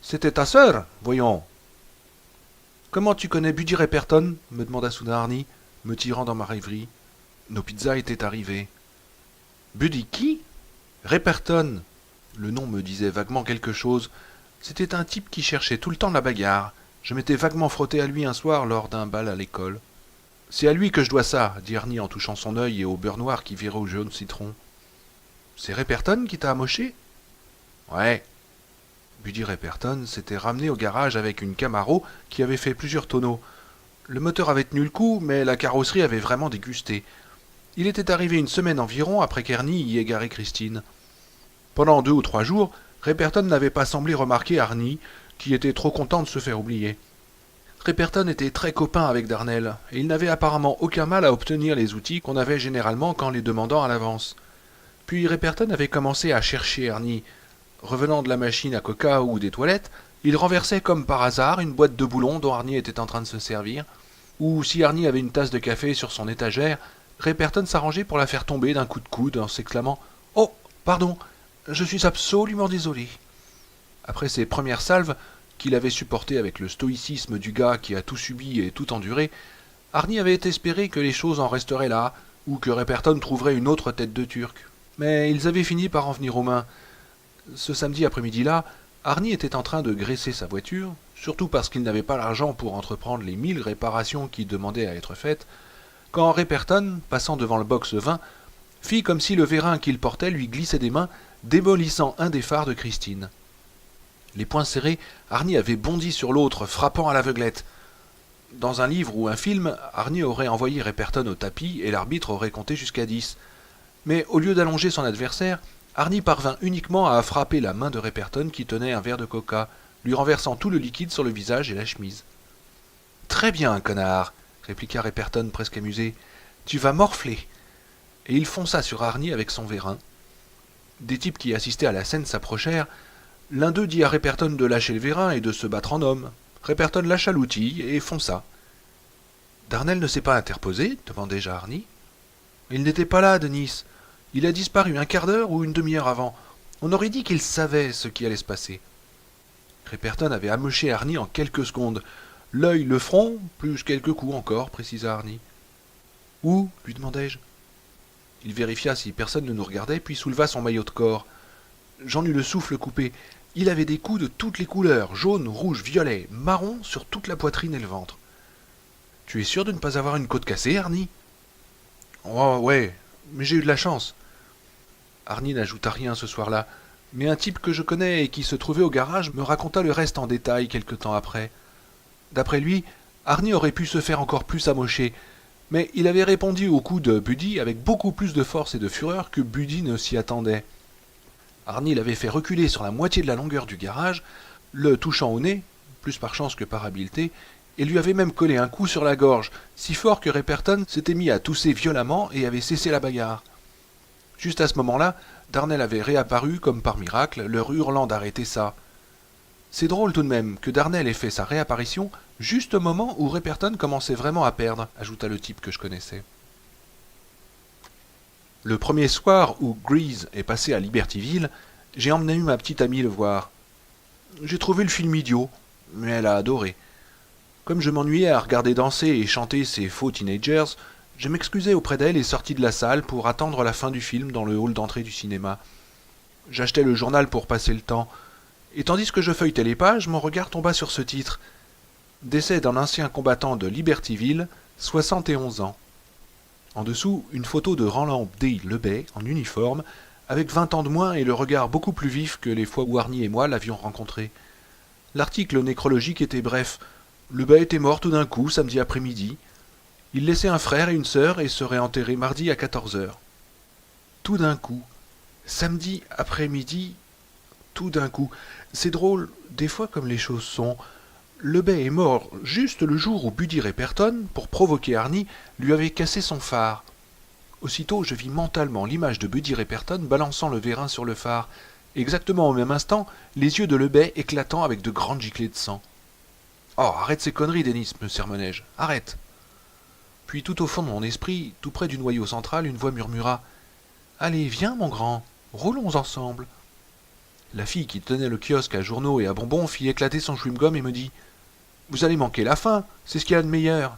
C'était ta sœur, voyons. Comment tu connais Buddy Repperton? Me demanda soudain Arnie, me tirant dans ma rêverie. Nos pizzas étaient arrivées. Buddy qui? Repperton. Le nom me disait vaguement quelque chose. C'était un type qui cherchait tout le temps la bagarre. Je m'étais vaguement frotté à lui un soir lors d'un bal à l'école. C'est à lui que je dois ça, dit Arnie en touchant son œil et au beurre noir qui virait au jaune citron. C'est Repperton qui t'a amoché? Ouais. Buddy Repperton s'était ramené au garage avec une Camaro qui avait fait plusieurs tonneaux. Le moteur avait tenu le coup, mais la carrosserie avait vraiment dégusté. Il était arrivé une semaine environ après qu'Ernie y ait garé Christine. Pendant 2 ou 3 jours, Repperton n'avait pas semblé remarquer Arnie, qui était trop content de se faire oublier. Repperton était très copain avec Darnell, et il n'avait apparemment aucun mal à obtenir les outils qu'on avait généralement qu'en les demandant à l'avance. Puis Repperton avait commencé à chercher Arnie. Revenant de la machine à coca ou des toilettes, il renversait comme par hasard une boîte de boulons dont Arnie était en train de se servir, ou si Arnie avait une tasse de café sur son étagère, Repperton s'arrangeait pour la faire tomber d'un coup de coude en s'exclamant « Oh, pardon, je suis absolument désolé !» Après ces premières salves, qu'il avait supportées avec le stoïcisme du gars qui a tout subi et tout enduré, Arnie avait espéré que les choses en resteraient là, ou que Repperton trouverait une autre tête de Turc. Mais ils avaient fini par en venir aux mains. Ce samedi après-midi-là, Arnie était en train de graisser sa voiture, surtout parce qu'il n'avait pas l'argent pour entreprendre les 1000 réparations qui demandaient à être faites, quand Repperton, passant devant le box 20, fit comme si le vérin qu'il portait lui glissait des mains, démolissant un des phares de Christine. Les poings serrés, Arnie avait bondi sur l'autre, frappant à l'aveuglette. Dans un livre ou un film, Arnie aurait envoyé Repperton au tapis et l'arbitre aurait compté jusqu'à 10. Mais au lieu d'allonger son adversaire, Arnie parvint uniquement à frapper la main de Repperton qui tenait un verre de coca, lui renversant tout le liquide sur le visage et la chemise. « Très bien, connard !» répliqua Repperton presque amusé. « Tu vas morfler !» Et il fonça sur Arnie avec son vérin. Des types qui assistaient à la scène s'approchèrent. L'un d'eux dit à Repperton de lâcher le vérin et de se battre en homme. Repperton lâcha l'outil et fonça. « Darnell ne s'est pas interposé ?» demandai-je à Arnie. « Il n'était pas là, Denis. Il a disparu un quart d'heure ou une demi-heure avant. On aurait dit qu'il savait ce qui allait se passer. » Repperton avait amoché Arnie en quelques secondes. L'œil, le front, plus quelques coups encore, précisa Arnie. « Où ?» lui demandai-je. Il vérifia si personne ne nous regardait, puis souleva son maillot de corps. J'en eus le souffle coupé. Il avait des coups de toutes les couleurs, jaune, rouge, violet, marron, sur toute la poitrine et le ventre. « Tu es sûr de ne pas avoir une côte cassée, Arnie ?»« Oh, ouais, mais j'ai eu de la chance. » Arnie n'ajouta rien ce soir-là, mais un type que je connais et qui se trouvait au garage me raconta le reste en détail quelque temps après. D'après lui, Arnie aurait pu se faire encore plus amocher, mais il avait répondu au coup de Buddy avec beaucoup plus de force et de fureur que Buddy ne s'y attendait. Arnie l'avait fait reculer sur la moitié de la longueur du garage, le touchant au nez, plus par chance que par habileté, et lui avait même collé un coup sur la gorge, si fort que Repperton s'était mis à tousser violemment et avait cessé la bagarre. Juste à ce moment-là, Darnell avait réapparu comme par miracle, leur hurlant d'arrêter ça. C'est drôle tout de même que Darnell ait fait sa réapparition juste au moment où Repperton commençait vraiment à perdre, ajouta le type que je connaissais. Le premier soir où Grease est passé à Libertyville, j'ai emmené ma petite amie le voir. J'ai trouvé le film idiot, mais elle a adoré. Comme je m'ennuyais à regarder danser et chanter ces faux teenagers, Je m'excusai auprès d'elle et sortis de la salle pour attendre la fin du film dans le hall d'entrée du cinéma. J'achetai le journal pour passer le temps, et tandis que je feuilletais les pages, mon regard tomba sur ce titre. Décès d'un ancien combattant de Libertyville, 71 ans. En dessous, une photo de Roland D. Lebey, en uniforme, avec 20 ans de moins et le regard beaucoup plus vif que les fois où Arnie et moi l'avions rencontré. L'article nécrologique était bref. Lebey était mort tout d'un coup, samedi après-midi. Il laissait un frère et une sœur et serait enterré mardi à 14 heures. Tout d'un coup. Samedi après-midi, tout d'un coup. C'est drôle, des fois comme les choses sont. Lebey est mort juste le jour où Buddy Repperton, pour provoquer Arnie, lui avait cassé son phare. Aussitôt, je vis mentalement l'image de Buddy Repperton balançant le vérin sur le phare. Exactement au même instant, les yeux de Lebey éclatant avec de grandes giclées de sang. « Oh, arrête ces conneries, Denis, me sermonnai-je. Arrête !» Puis tout au fond de mon esprit, tout près du noyau central, une voix murmura « Allez, viens, mon grand, roulons ensemble !» La fille qui tenait le kiosque à journaux et à bonbons fit éclater son chewing-gum et me dit « Vous allez manquer la fin, c'est ce qu'il y a de meilleur. »«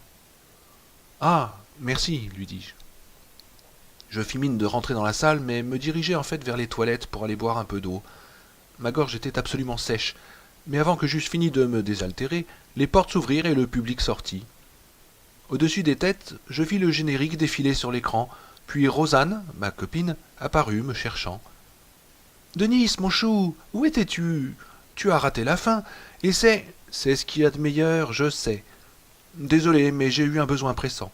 Ah, merci, lui dis-je. Je fis mine de rentrer dans la salle, mais me dirigeai en fait vers les toilettes pour aller boire un peu d'eau. Ma gorge était absolument sèche, mais avant que j'eusse fini de me désaltérer, les portes s'ouvrirent et le public sortit. Au-dessus des têtes, je vis le générique défiler sur l'écran, puis Rosanne, ma copine, apparut me cherchant. « Denis, mon chou, où étais-tu? Tu as raté la fin, et c'est ce qu'il y a de meilleur, je sais. Désolé, mais j'ai eu un besoin pressant. »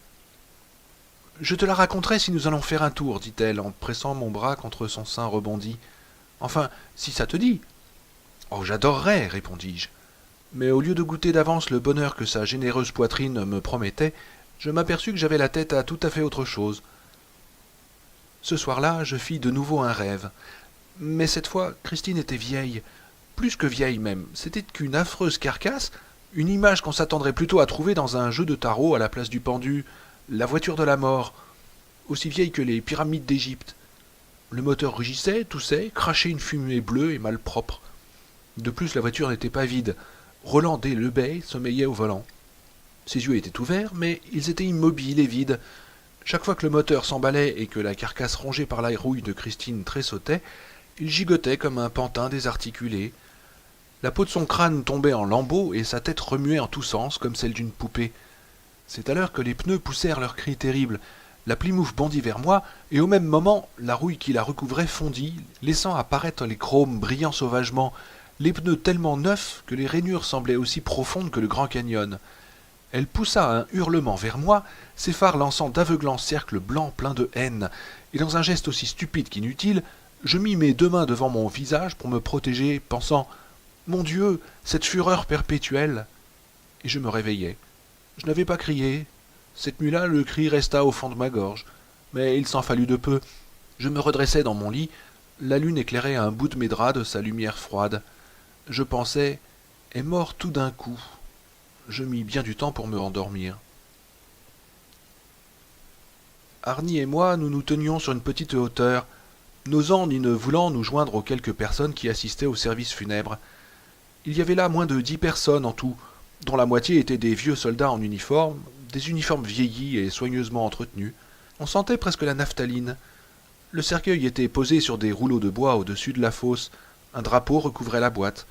« Je te la raconterai si nous allons faire un tour, dit-elle, en pressant mon bras contre son sein rebondi. Enfin, si ça te dit. Oh, j'adorerais, répondis-je. Mais au lieu de goûter d'avance le bonheur que sa généreuse poitrine me promettait, je m'aperçus que j'avais la tête à tout à fait autre chose. Ce soir-là, je fis de nouveau un rêve. Mais cette fois, Christine était vieille. Plus que vieille même, c'était qu'une affreuse carcasse, une image qu'on s'attendrait plutôt à trouver dans un jeu de tarot à la place du pendu. La voiture de la mort, aussi vieille que les pyramides d'Égypte. Le moteur rugissait, toussait, crachait une fumée bleue et malpropre. De plus, la voiture n'était pas vide. Roland D. Lebey sommeillait au volant. Ses yeux étaient ouverts, mais ils étaient immobiles et vides. Chaque fois que le moteur s'emballait et que la carcasse rongée par la rouille de Christine tressautait, il gigotait comme un pantin désarticulé. La peau de son crâne tombait en lambeaux et sa tête remuait en tous sens comme celle d'une poupée. C'est alors que les pneus poussèrent leurs cris terribles. La Plymouth bondit vers moi, et au même moment, la rouille qui la recouvrait fondit, laissant apparaître les chromes brillant sauvagement, les pneus tellement neufs que les rainures semblaient aussi profondes que le Grand Canyon. Elle poussa un hurlement vers moi, ses phares lançant d'aveuglants cercles blancs pleins de haine, et dans un geste aussi stupide qu'inutile, je mis mes deux mains devant mon visage pour me protéger, pensant « Mon Dieu, cette fureur perpétuelle !» Et je me réveillai. Je n'avais pas crié. Cette nuit-là, le cri resta au fond de ma gorge. Mais il s'en fallut de peu. Je me redressai dans mon lit. La lune éclairait un bout de mes draps de sa lumière froide. Je pensais « est mort tout d'un coup ». Je mis bien du temps pour me endormir. Arnie et moi, nous nous tenions sur une petite hauteur, n'osant ni ne voulant nous joindre aux quelques personnes qui assistaient au service funèbre. Il y avait là moins de 10 personnes en tout, dont la moitié étaient des vieux soldats en uniforme, des uniformes vieillis et soigneusement entretenus. On sentait presque la naphtaline. Le cercueil était posé sur des rouleaux de bois au-dessus de la fosse. Un drapeau recouvrait la boîte.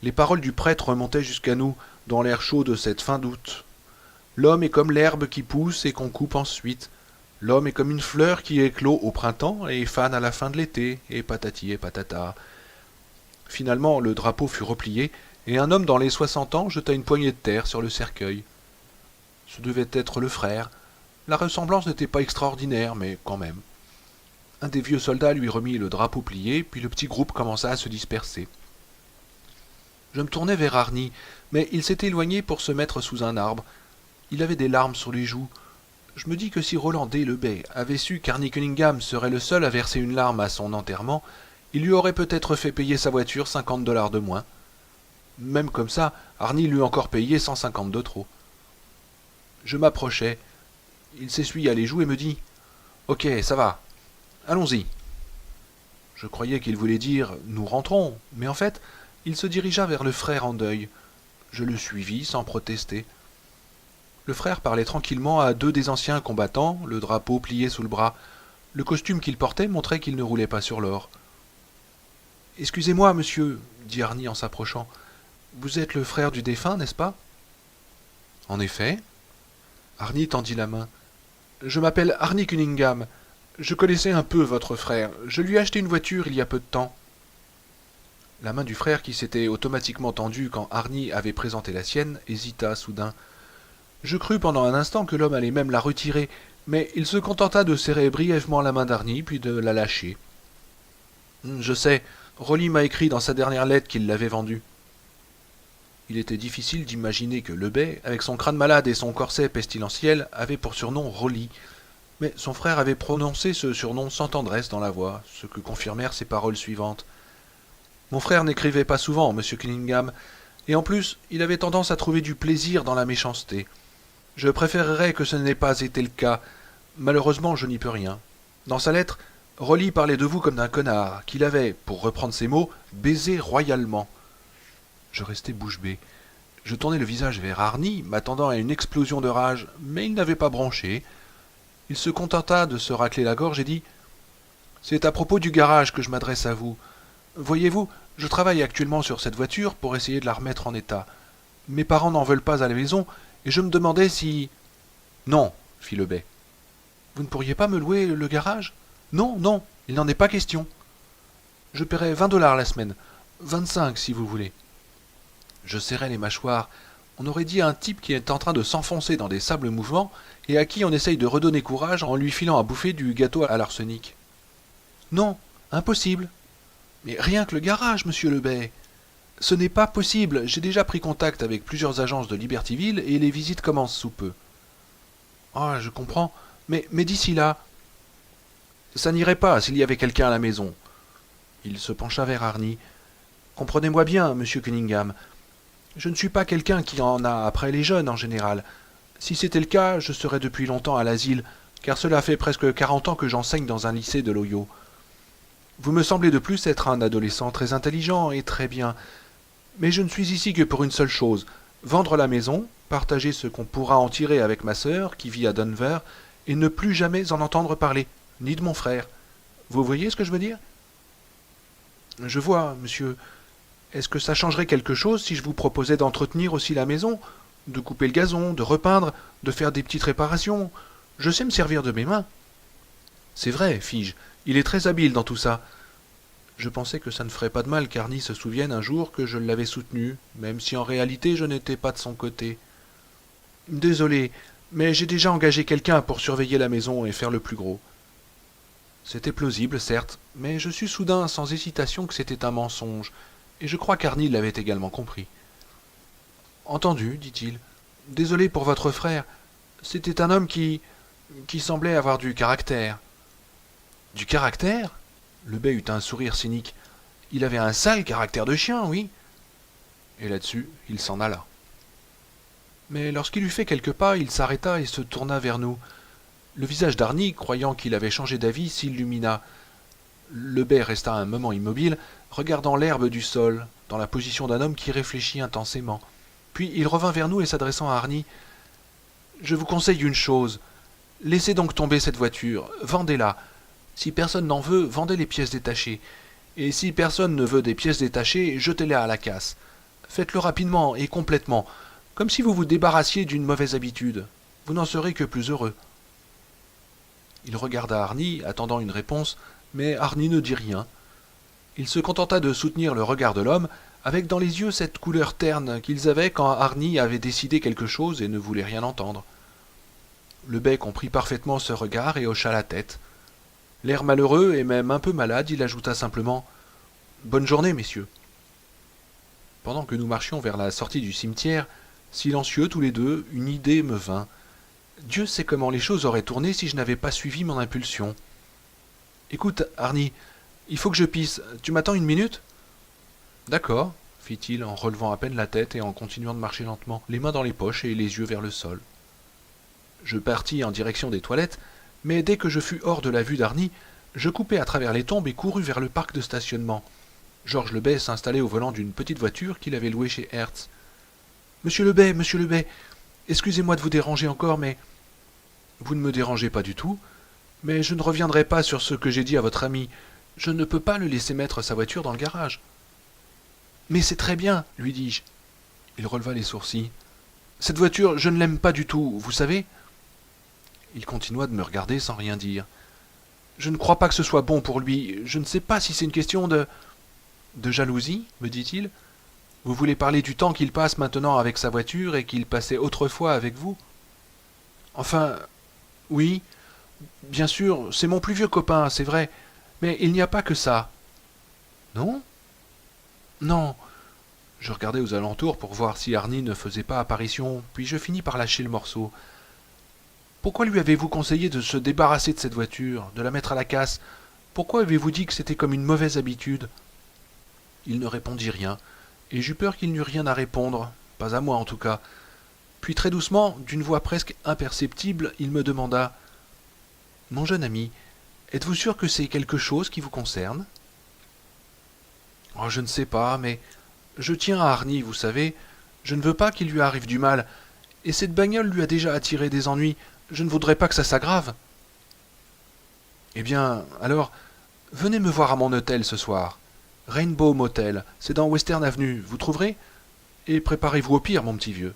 Les paroles du prêtre remontaient jusqu'à nous, dans l'air chaud de cette fin d'août. L'homme est comme l'herbe qui pousse et qu'on coupe ensuite. L'homme est comme une fleur qui éclot au printemps et fane à la fin de l'été, et patati et patata. Finalement, le drapeau fut replié, et un homme dans les 60 ans jeta une poignée de terre sur le cercueil. Ce devait être le frère. La ressemblance n'était pas extraordinaire, mais quand même. Un des vieux soldats lui remit le drapeau plié, puis le petit groupe commença à se disperser. Je me tournai vers Arnie, mais il s'était éloigné pour se mettre sous un arbre. Il avait des larmes sur les joues. Je me dis que si Roland D. Lebey avait su qu'Arnie Cunningham serait le seul à verser une larme à son enterrement, il lui aurait peut-être fait payer sa voiture $50 de moins. Même comme ça, Arnie lui encore payé 150 de trop. Je m'approchai. Il s'essuya les joues et me dit « Ok, ça va. Allons-y. » Je croyais qu'il voulait dire « Nous rentrons », mais en fait, il se dirigea vers le frère en deuil. Je le suivis sans protester. Le frère parlait tranquillement à deux des anciens combattants, le drapeau plié sous le bras. Le costume qu'il portait montrait qu'il ne roulait pas sur l'or. « Excusez-moi, monsieur, dit Arnie en s'approchant. Vous êtes le frère du défunt, n'est-ce pas ?»« En effet. » Arnie tendit la main. « Je m'appelle Arnie Cunningham. Je connaissais un peu votre frère. Je lui ai acheté une voiture il y a peu de temps. » La main du frère, qui s'était automatiquement tendue quand Arnie avait présenté la sienne, hésita soudain. Je crus pendant un instant que l'homme allait même la retirer, mais il se contenta de serrer brièvement la main d'Arnie, puis de la lâcher. « Je sais, Rolly m'a écrit dans sa dernière lettre qu'il l'avait vendue. » Il était difficile d'imaginer que Lebet, avec son crâne malade et son corset pestilentiel, avait pour surnom Rolly. Mais son frère avait prononcé ce surnom sans tendresse dans la voix, ce que confirmèrent ses paroles suivantes. « Mon frère n'écrivait pas souvent, monsieur Cunningham, et en plus, il avait tendance à trouver du plaisir dans la méchanceté. Je préférerais que ce n'ait pas été le cas. Malheureusement, je n'y peux rien. Dans sa lettre, Rolly parlait de vous comme d'un connard, qu'il avait, pour reprendre ses mots, baisé royalement. » Je restai bouche bée. Je tournai le visage vers Arnie, m'attendant à une explosion de rage, mais il n'avait pas bronché. Il se contenta de se racler la gorge et dit « C'est à propos du garage que je m'adresse à vous. Voyez-vous, je travaille actuellement sur cette voiture pour essayer de la remettre en état. Mes parents n'en veulent pas à la maison, et je me demandais si... »« Non, fit Lebet. »« Vous ne pourriez pas me louer le garage ? » ?»« Non, non, il n'en est pas question. Je paierai $20 la semaine. 25 si vous voulez. » Je serrai les mâchoires. On aurait dit un type qui est en train de s'enfoncer dans des sables mouvants et à qui on essaye de redonner courage en lui filant à bouffer du gâteau à l'arsenic. « Non, impossible. »« Mais rien que le garage, monsieur Lebet. »« Ce n'est pas possible. J'ai déjà pris contact avec plusieurs agences de Libertyville et les visites commencent sous peu. »« Ah, je comprends. Mais d'ici là... » »« Ça n'irait pas s'il y avait quelqu'un à la maison. » Il se pencha vers Arnie. « Comprenez-moi bien, monsieur Cunningham. Je ne suis pas quelqu'un qui en a après les jeunes en général. Si c'était le cas, je serais depuis longtemps à l'asile, car cela fait presque 40 ans que j'enseigne dans un lycée de l'Ohio. Vous me semblez de plus être un adolescent très intelligent et très bien. Mais je ne suis ici que pour une seule chose, vendre la maison, partager ce qu'on pourra en tirer avec ma sœur, qui vit à Denver, et ne plus jamais en entendre parler, ni de mon frère. Vous voyez ce que je veux dire ? » ?»« Je vois, monsieur. Est-ce que ça changerait quelque chose si je vous proposais d'entretenir aussi la maison, de couper le gazon, de repeindre, de faire des petites réparations ? Je sais me servir de mes mains. » »« C'est vrai, fis-je, il est très habile dans tout ça. » Je pensais que ça ne ferait pas de mal qu'Arnie se souvienne un jour que je l'avais soutenu, même si en réalité je n'étais pas de son côté. « Désolé, mais j'ai déjà engagé quelqu'un pour surveiller la maison et faire le plus gros. » C'était plausible, certes, mais je sus soudain sans hésitation que c'était un mensonge, et je crois qu'Arnie l'avait également compris. « Entendu, dit-il. Désolé pour votre frère. C'était un homme qui semblait avoir du caractère. » « Du caractère ?» Lebet eut un sourire cynique. « Il avait un sale caractère de chien, oui. » Et là-dessus, il s'en alla. Mais lorsqu'il eut fait quelques pas, il s'arrêta et se tourna vers nous. Le visage d'Arnie, croyant qu'il avait changé d'avis, s'illumina. Lebet resta un moment immobile, regardant l'herbe du sol, dans la position d'un homme qui réfléchit intensément. Puis il revint vers nous et s'adressant à Arnie. « Je vous conseille une chose. Laissez donc tomber cette voiture, vendez-la. Si personne n'en veut, vendez les pièces détachées. Et si personne ne veut des pièces détachées, jetez-les à la casse. Faites-le rapidement et complètement, comme si vous vous débarrassiez d'une mauvaise habitude. Vous n'en serez que plus heureux. » Il regarda Arnie, attendant une réponse, mais Arnie ne dit rien. Il se contenta de soutenir le regard de l'homme, avec dans les yeux cette couleur terne qu'ils avaient quand Arnie avait décidé quelque chose et ne voulait rien entendre. Lebet comprit parfaitement ce regard et hocha la tête. L'air malheureux et même un peu malade, il ajouta simplement « Bonne journée, messieurs. » Pendant que nous marchions vers la sortie du cimetière, silencieux tous les deux, une idée me vint. Dieu sait comment les choses auraient tourné si je n'avais pas suivi mon impulsion. « Écoute, Arnie, il faut que je pisse. Tu m'attends une minute ?»« D'accord, » fit-il en relevant à peine la tête et en continuant de marcher lentement, les mains dans les poches et les yeux vers le sol. Je partis en direction des toilettes, mais dès que je fus hors de la vue d'Arnie, je coupai à travers les tombes et courus vers le parc de stationnement. Georges Lebet s'installait au volant d'une petite voiture qu'il avait louée chez Hertz. « Monsieur Lebet, Excusez-moi de vous déranger encore, mais... Vous ne me dérangez pas du tout, mais je ne reviendrai pas sur ce que j'ai dit à votre ami. Je ne peux pas le laisser mettre sa voiture dans le garage. Mais c'est très bien, lui dis-je. Il releva les sourcils. Cette voiture, je ne l'aime pas du tout, vous savez. Il continua de me regarder sans rien dire. Je ne crois pas que ce soit bon pour lui. Je ne sais pas si c'est une question de... De jalousie, me dit-il. Vous voulez parler du temps qu'il passe maintenant avec sa voiture et qu'il passait autrefois avec vous? Enfin, oui, bien sûr, c'est mon plus vieux copain, c'est vrai, mais il n'y a pas que ça. Non? Non. Je regardais aux alentours pour voir si Arnie ne faisait pas apparition, puis je finis par lâcher le morceau. Pourquoi lui avez-vous conseillé de se débarrasser de cette voiture, de la mettre à la casse? Pourquoi avez-vous dit que c'était comme une mauvaise habitude? Il ne répondit rien, et j'eus peur qu'il n'eût rien à répondre, pas à moi en tout cas. Puis très doucement, d'une voix presque imperceptible, il me demanda « Mon jeune ami, êtes-vous sûr que c'est quelque chose qui vous concerne ?»« Oh, je ne sais pas, mais je tiens à Arnie, vous savez. Je ne veux pas qu'il lui arrive du mal, et cette bagnole lui a déjà attiré des ennuis. Je ne voudrais pas que ça s'aggrave. »« Eh bien, alors, venez me voir à mon hôtel ce soir. Rainbow Motel, c'est dans Western Avenue, vous trouverez? Et préparez-vous au pire, mon petit vieux. »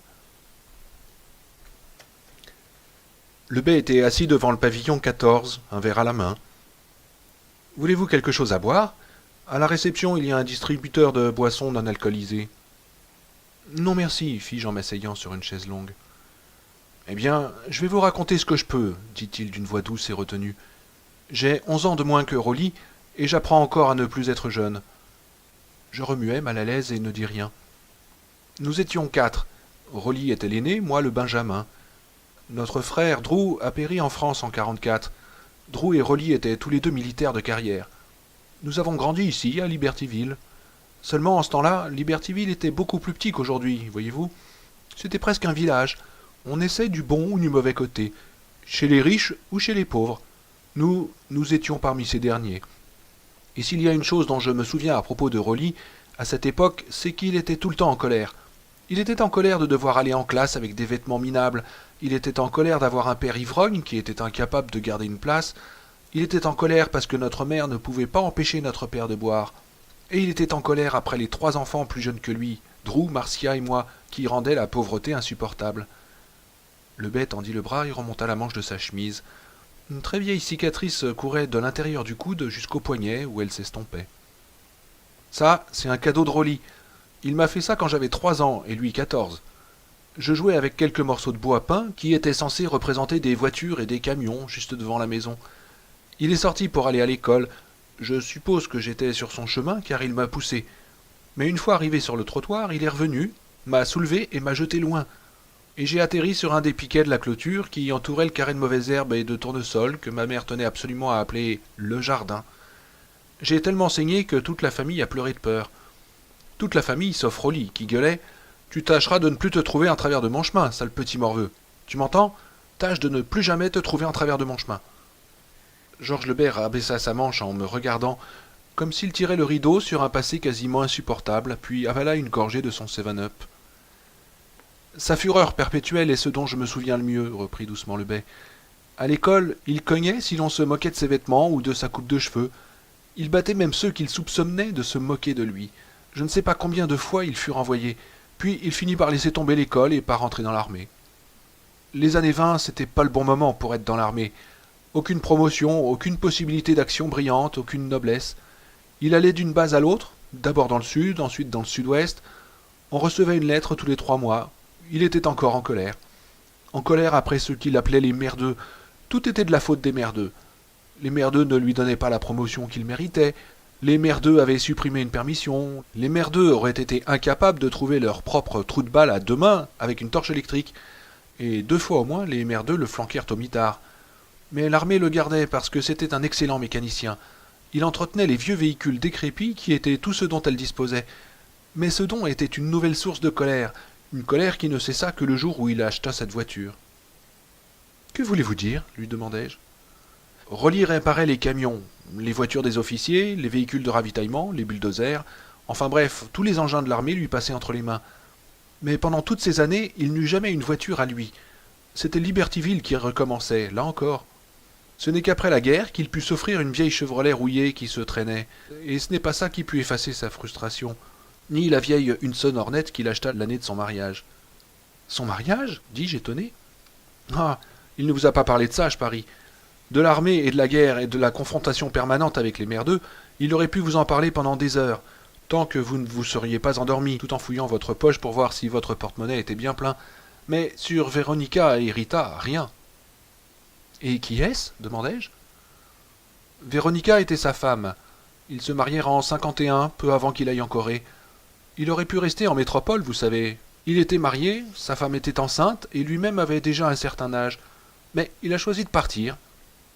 Le bey était assis devant le pavillon 14, un verre à la main. « Voulez-vous quelque chose à boire? À la réception, il y a un distributeur de boissons non alcoolisées. »« Non merci, fis-je en m'asseyant sur une chaise longue. »« Eh bien, je vais vous raconter ce que je peux, dit-il d'une voix douce et retenue. J'ai 11 ans de moins que Rolly, et j'apprends encore à ne plus être jeune. » Je remuai, mal à l'aise, et ne dis rien. Nous étions 4. Rolly était l'aîné, moi le benjamin. Notre frère Drew a péri en France en 44. Drew et Rolly étaient tous les deux militaires de carrière. Nous avons grandi ici, à Libertyville. Seulement, en ce temps-là, Libertyville était beaucoup plus petit qu'aujourd'hui, voyez-vous. C'était presque un village. On essaie du bon ou du mauvais côté, chez les riches ou chez les pauvres. Nous étions parmi ces derniers. Et s'il y a une chose dont je me souviens à propos de Rolly, à cette époque, c'est qu'il était tout le temps en colère. Il était en colère de devoir aller en classe avec des vêtements minables. Il était en colère d'avoir un père ivrogne qui était incapable de garder une place. Il était en colère parce que notre mère ne pouvait pas empêcher notre père de boire. Et il était en colère après les 3 enfants plus jeunes que lui, Drew, Marcia et moi, qui rendaient la pauvreté insupportable. Le bey tendit le bras et remonta la manche de sa chemise. Une très vieille cicatrice courait de l'intérieur du coude jusqu'au poignet où elle s'estompait. Ça, c'est un cadeau de Rolly. Il m'a fait ça quand j'avais 3 ans et lui 14. Je jouais avec quelques morceaux de bois peint qui étaient censés représenter des voitures et des camions juste devant la maison. Il est sorti pour aller à l'école. Je suppose que j'étais sur son chemin car il m'a poussé. Mais une fois arrivé sur le trottoir, il est revenu, m'a soulevé et m'a jeté loin. Et j'ai atterri sur un des piquets de la clôture qui entourait le carré de mauvaises herbes et de tournesol que ma mère tenait absolument à appeler le jardin. J'ai tellement saigné que toute la famille a pleuré de peur. Toute la famille, sauf Rolly, qui gueulait « Tu tâcheras de ne plus te trouver en travers de mon chemin, sale petit morveux. Tu m'entends? Tâche de ne plus jamais te trouver en travers de mon chemin. » Georges Lebey rabaissa sa manche en me regardant, comme s'il tirait le rideau sur un passé quasiment insupportable, puis avala une gorgée de son 7-up. « Sa fureur perpétuelle est ce dont je me souviens le mieux, reprit doucement Lebey. À l'école, il cognait si l'on se moquait de ses vêtements ou de sa coupe de cheveux. Il battait même ceux qu'il soupçonnait de se moquer de lui. Je ne sais pas combien de fois il fut renvoyé, puis il finit par laisser tomber l'école et par rentrer dans l'armée. Les années 20, c'était pas le bon moment pour être dans l'armée. Aucune promotion, aucune possibilité d'action brillante, aucune noblesse. Il allait d'une base à l'autre, d'abord dans le sud, ensuite dans le sud-ouest. On recevait une lettre tous les 3 mois. Il était encore en colère. En colère après ce qu'il appelait les merdeux. Tout était de la faute des merdeux. Les merdeux ne lui donnaient pas la promotion qu'il méritait. Les merdeux avaient supprimé une permission. Les merdeux auraient été incapables de trouver leur propre trou de balle à 2 mains avec une torche électrique. Et 2 fois au moins, les merdeux le flanquèrent au mitard. Mais l'armée le gardait parce que c'était un excellent mécanicien. Il entretenait les vieux véhicules décrépits qui étaient tout ce dont elle disposait. Mais ce don était une nouvelle source de colère, une colère qui ne cessa que le jour où il acheta cette voiture. « Que voulez-vous dire ?» lui demandai-je. Rolly réparait les camions, les voitures des officiers, les véhicules de ravitaillement, les bulldozers, enfin bref, tous les engins de l'armée lui passaient entre les mains. Mais pendant toutes ces années, il n'eut jamais une voiture à lui. C'était Libertyville qui recommençait, là encore. Ce n'est qu'après la guerre qu'il put s'offrir une vieille Chevrolet rouillée qui se traînait, et ce n'est pas ça qui put effacer sa frustration, ni la vieille Hudson Hornet qu'il acheta l'année de son mariage. Son mariage dis-je étonné. Ah, il ne vous a pas parlé de ça, je parie. De l'armée et de la guerre et de la confrontation permanente avec les merdeux, il aurait pu vous en parler pendant des heures, tant que vous ne vous seriez pas endormi, tout en fouillant votre poche pour voir si votre porte-monnaie était bien plein. Mais sur Véronica et Rita, rien. Et qui est-ce demandai-je. Véronica était sa femme. Ils se marièrent en 51, peu avant qu'il aille en Corée. Il aurait pu rester en métropole, vous savez. Il était marié, sa femme était enceinte, et lui-même avait déjà un certain âge. Mais il a choisi de partir.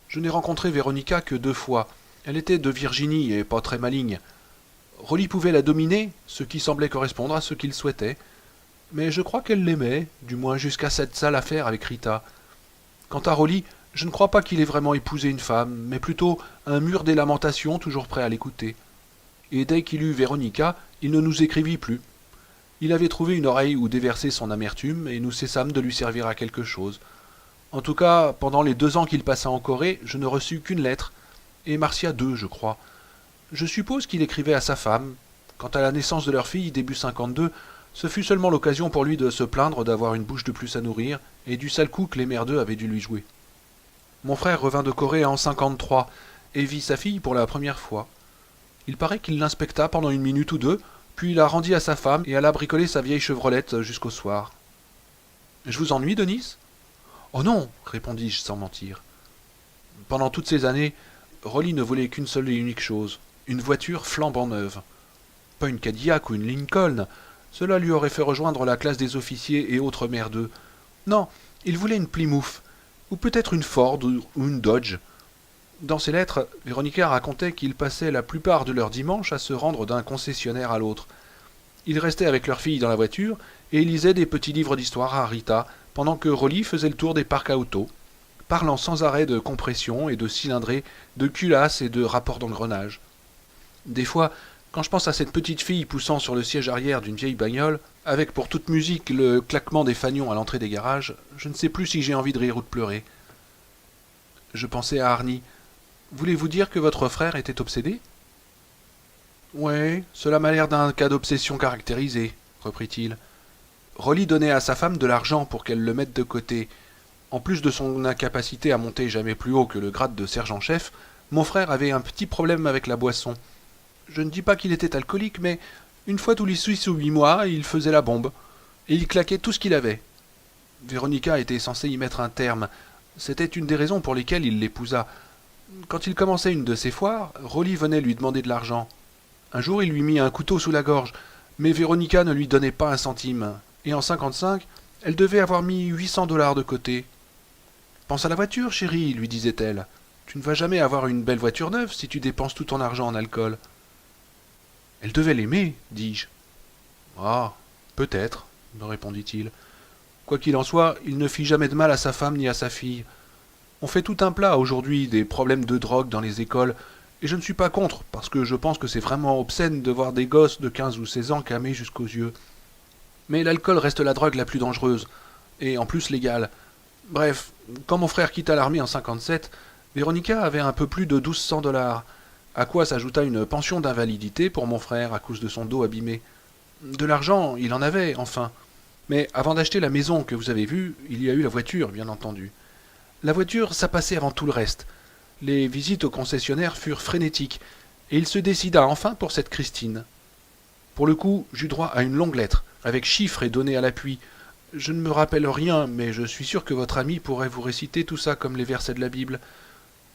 Je n'ai rencontré Véronica que 2 fois. Elle était de Virginie et pas très maligne. Rolly pouvait la dominer, ce qui semblait correspondre à ce qu'il souhaitait. Mais je crois qu'elle l'aimait, du moins jusqu'à cette sale affaire avec Rita. Quant à Rolly, je ne crois pas qu'il ait vraiment épousé une femme, mais plutôt un mur des lamentations toujours prêt à l'écouter. Et dès qu'il eut Véronica, il ne nous écrivit plus. Il avait trouvé une oreille où déverser son amertume, et nous cessâmes de lui servir à quelque chose. En tout cas, pendant les 2 ans qu'il passa en Corée, je ne reçus qu'une lettre, et Marcia 2, je crois. Je suppose qu'il écrivait à sa femme. Quant à la naissance de leur fille, début 52, ce fut seulement l'occasion pour lui de se plaindre d'avoir une bouche de plus à nourrir, et du sale coup que les merdeux avaient dû lui jouer. Mon frère revint de Corée en 53, et vit sa fille pour la première fois. Il paraît qu'il l'inspecta pendant 1 minute ou 2, puis la rendit à sa femme et alla bricoler sa vieille Chevrolette jusqu'au soir. Je vous ennuie, Denis? Oh non, répondis-je sans mentir. Pendant toutes ces années, Rolly ne voulait qu'une seule et unique chose, une voiture flambant neuve. Pas une Cadillac ou une Lincoln, cela lui aurait fait rejoindre la classe des officiers et autres merdeux. Non, il voulait une Plymouth, ou peut-être une Ford ou une Dodge. Dans ses lettres, Véronica racontait qu'ils passaient la plupart de leurs dimanches à se rendre d'un concessionnaire à l'autre. Ils restaient avec leur fille dans la voiture et lisaient des petits livres d'histoire à Rita, pendant que Rolly faisait le tour des parcs à autos, parlant sans arrêt de compression et de cylindrée, de culasse et de rapport d'engrenage. Des fois, quand je pense à cette petite fille poussant sur le siège arrière d'une vieille bagnole, avec pour toute musique le claquement des fanions à l'entrée des garages, je ne sais plus si j'ai envie de rire ou de pleurer. Je pensais à Arnie. Voulez-vous dire que votre frère était obsédé? Ouais, cela m'a l'air d'un cas d'obsession caractérisé, reprit-il. Rolly donnait à sa femme de l'argent pour qu'elle le mette de côté. En plus de son incapacité à monter jamais plus haut que le grade de sergent-chef, mon frère avait un petit problème avec la boisson. Je ne dis pas qu'il était alcoolique, mais une fois tous les 6 ou 8 mois, il faisait la bombe, et il claquait tout ce qu'il avait. Véronica était censée y mettre un terme. C'était une des raisons pour lesquelles il l'épousa. Quand il commençait une de ses foires, Rolly venait lui demander de l'argent. Un jour, il lui mit un couteau sous la gorge, mais Véronica ne lui donnait pas un centime, et en 55, elle devait avoir mis 800 $ de côté. « Pense à la voiture, chérie, lui disait-elle. Tu ne vas jamais avoir une belle voiture neuve si tu dépenses tout ton argent en alcool. » Elle devait l'aimer, dis-je. Ah, peut-être, me répondit-il. Quoi qu'il en soit, il ne fit jamais de mal à sa femme ni à sa fille. On fait tout un plat aujourd'hui des problèmes de drogue dans les écoles, et je ne suis pas contre, parce que je pense que c'est vraiment obscène de voir des gosses de 15 ou 16 ans camés jusqu'aux yeux. Mais l'alcool reste la drogue la plus dangereuse, et en plus légale. Bref, quand mon frère quitta l'armée en 57, Véronica avait un peu plus de 1200 $, à quoi s'ajouta une pension d'invalidité pour mon frère à cause de son dos abîmé. De l'argent, il en avait, enfin. Mais avant d'acheter la maison que vous avez vue, il y a eu la voiture, bien entendu. La voiture, ça passait avant tout le reste. Les visites au concessionnaire furent frénétiques, et il se décida enfin pour cette Christine. Pour le coup, j'eus droit à une longue lettre, avec chiffres et données à l'appui. Je ne me rappelle rien, mais je suis sûr que votre ami pourrait vous réciter tout ça comme les versets de la Bible.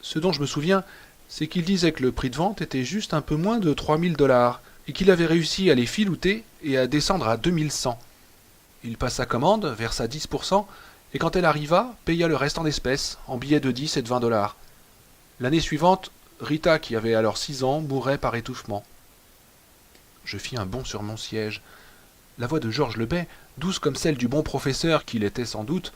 Ce dont je me souviens, c'est qu'il disait que le prix de vente était juste un peu moins de 3000 $, et qu'il avait réussi à les filouter et à descendre à 2100. Il passa commande, versa 10%, et quand elle arriva, paya le reste en espèces, en billets de 10 et de 20 $. L'année suivante, Rita, qui avait alors 6 ans, mourait par étouffement. Je fis un bond sur mon siège. La voix de Georges Lebet, douce comme celle du bon professeur qu'il était sans doute,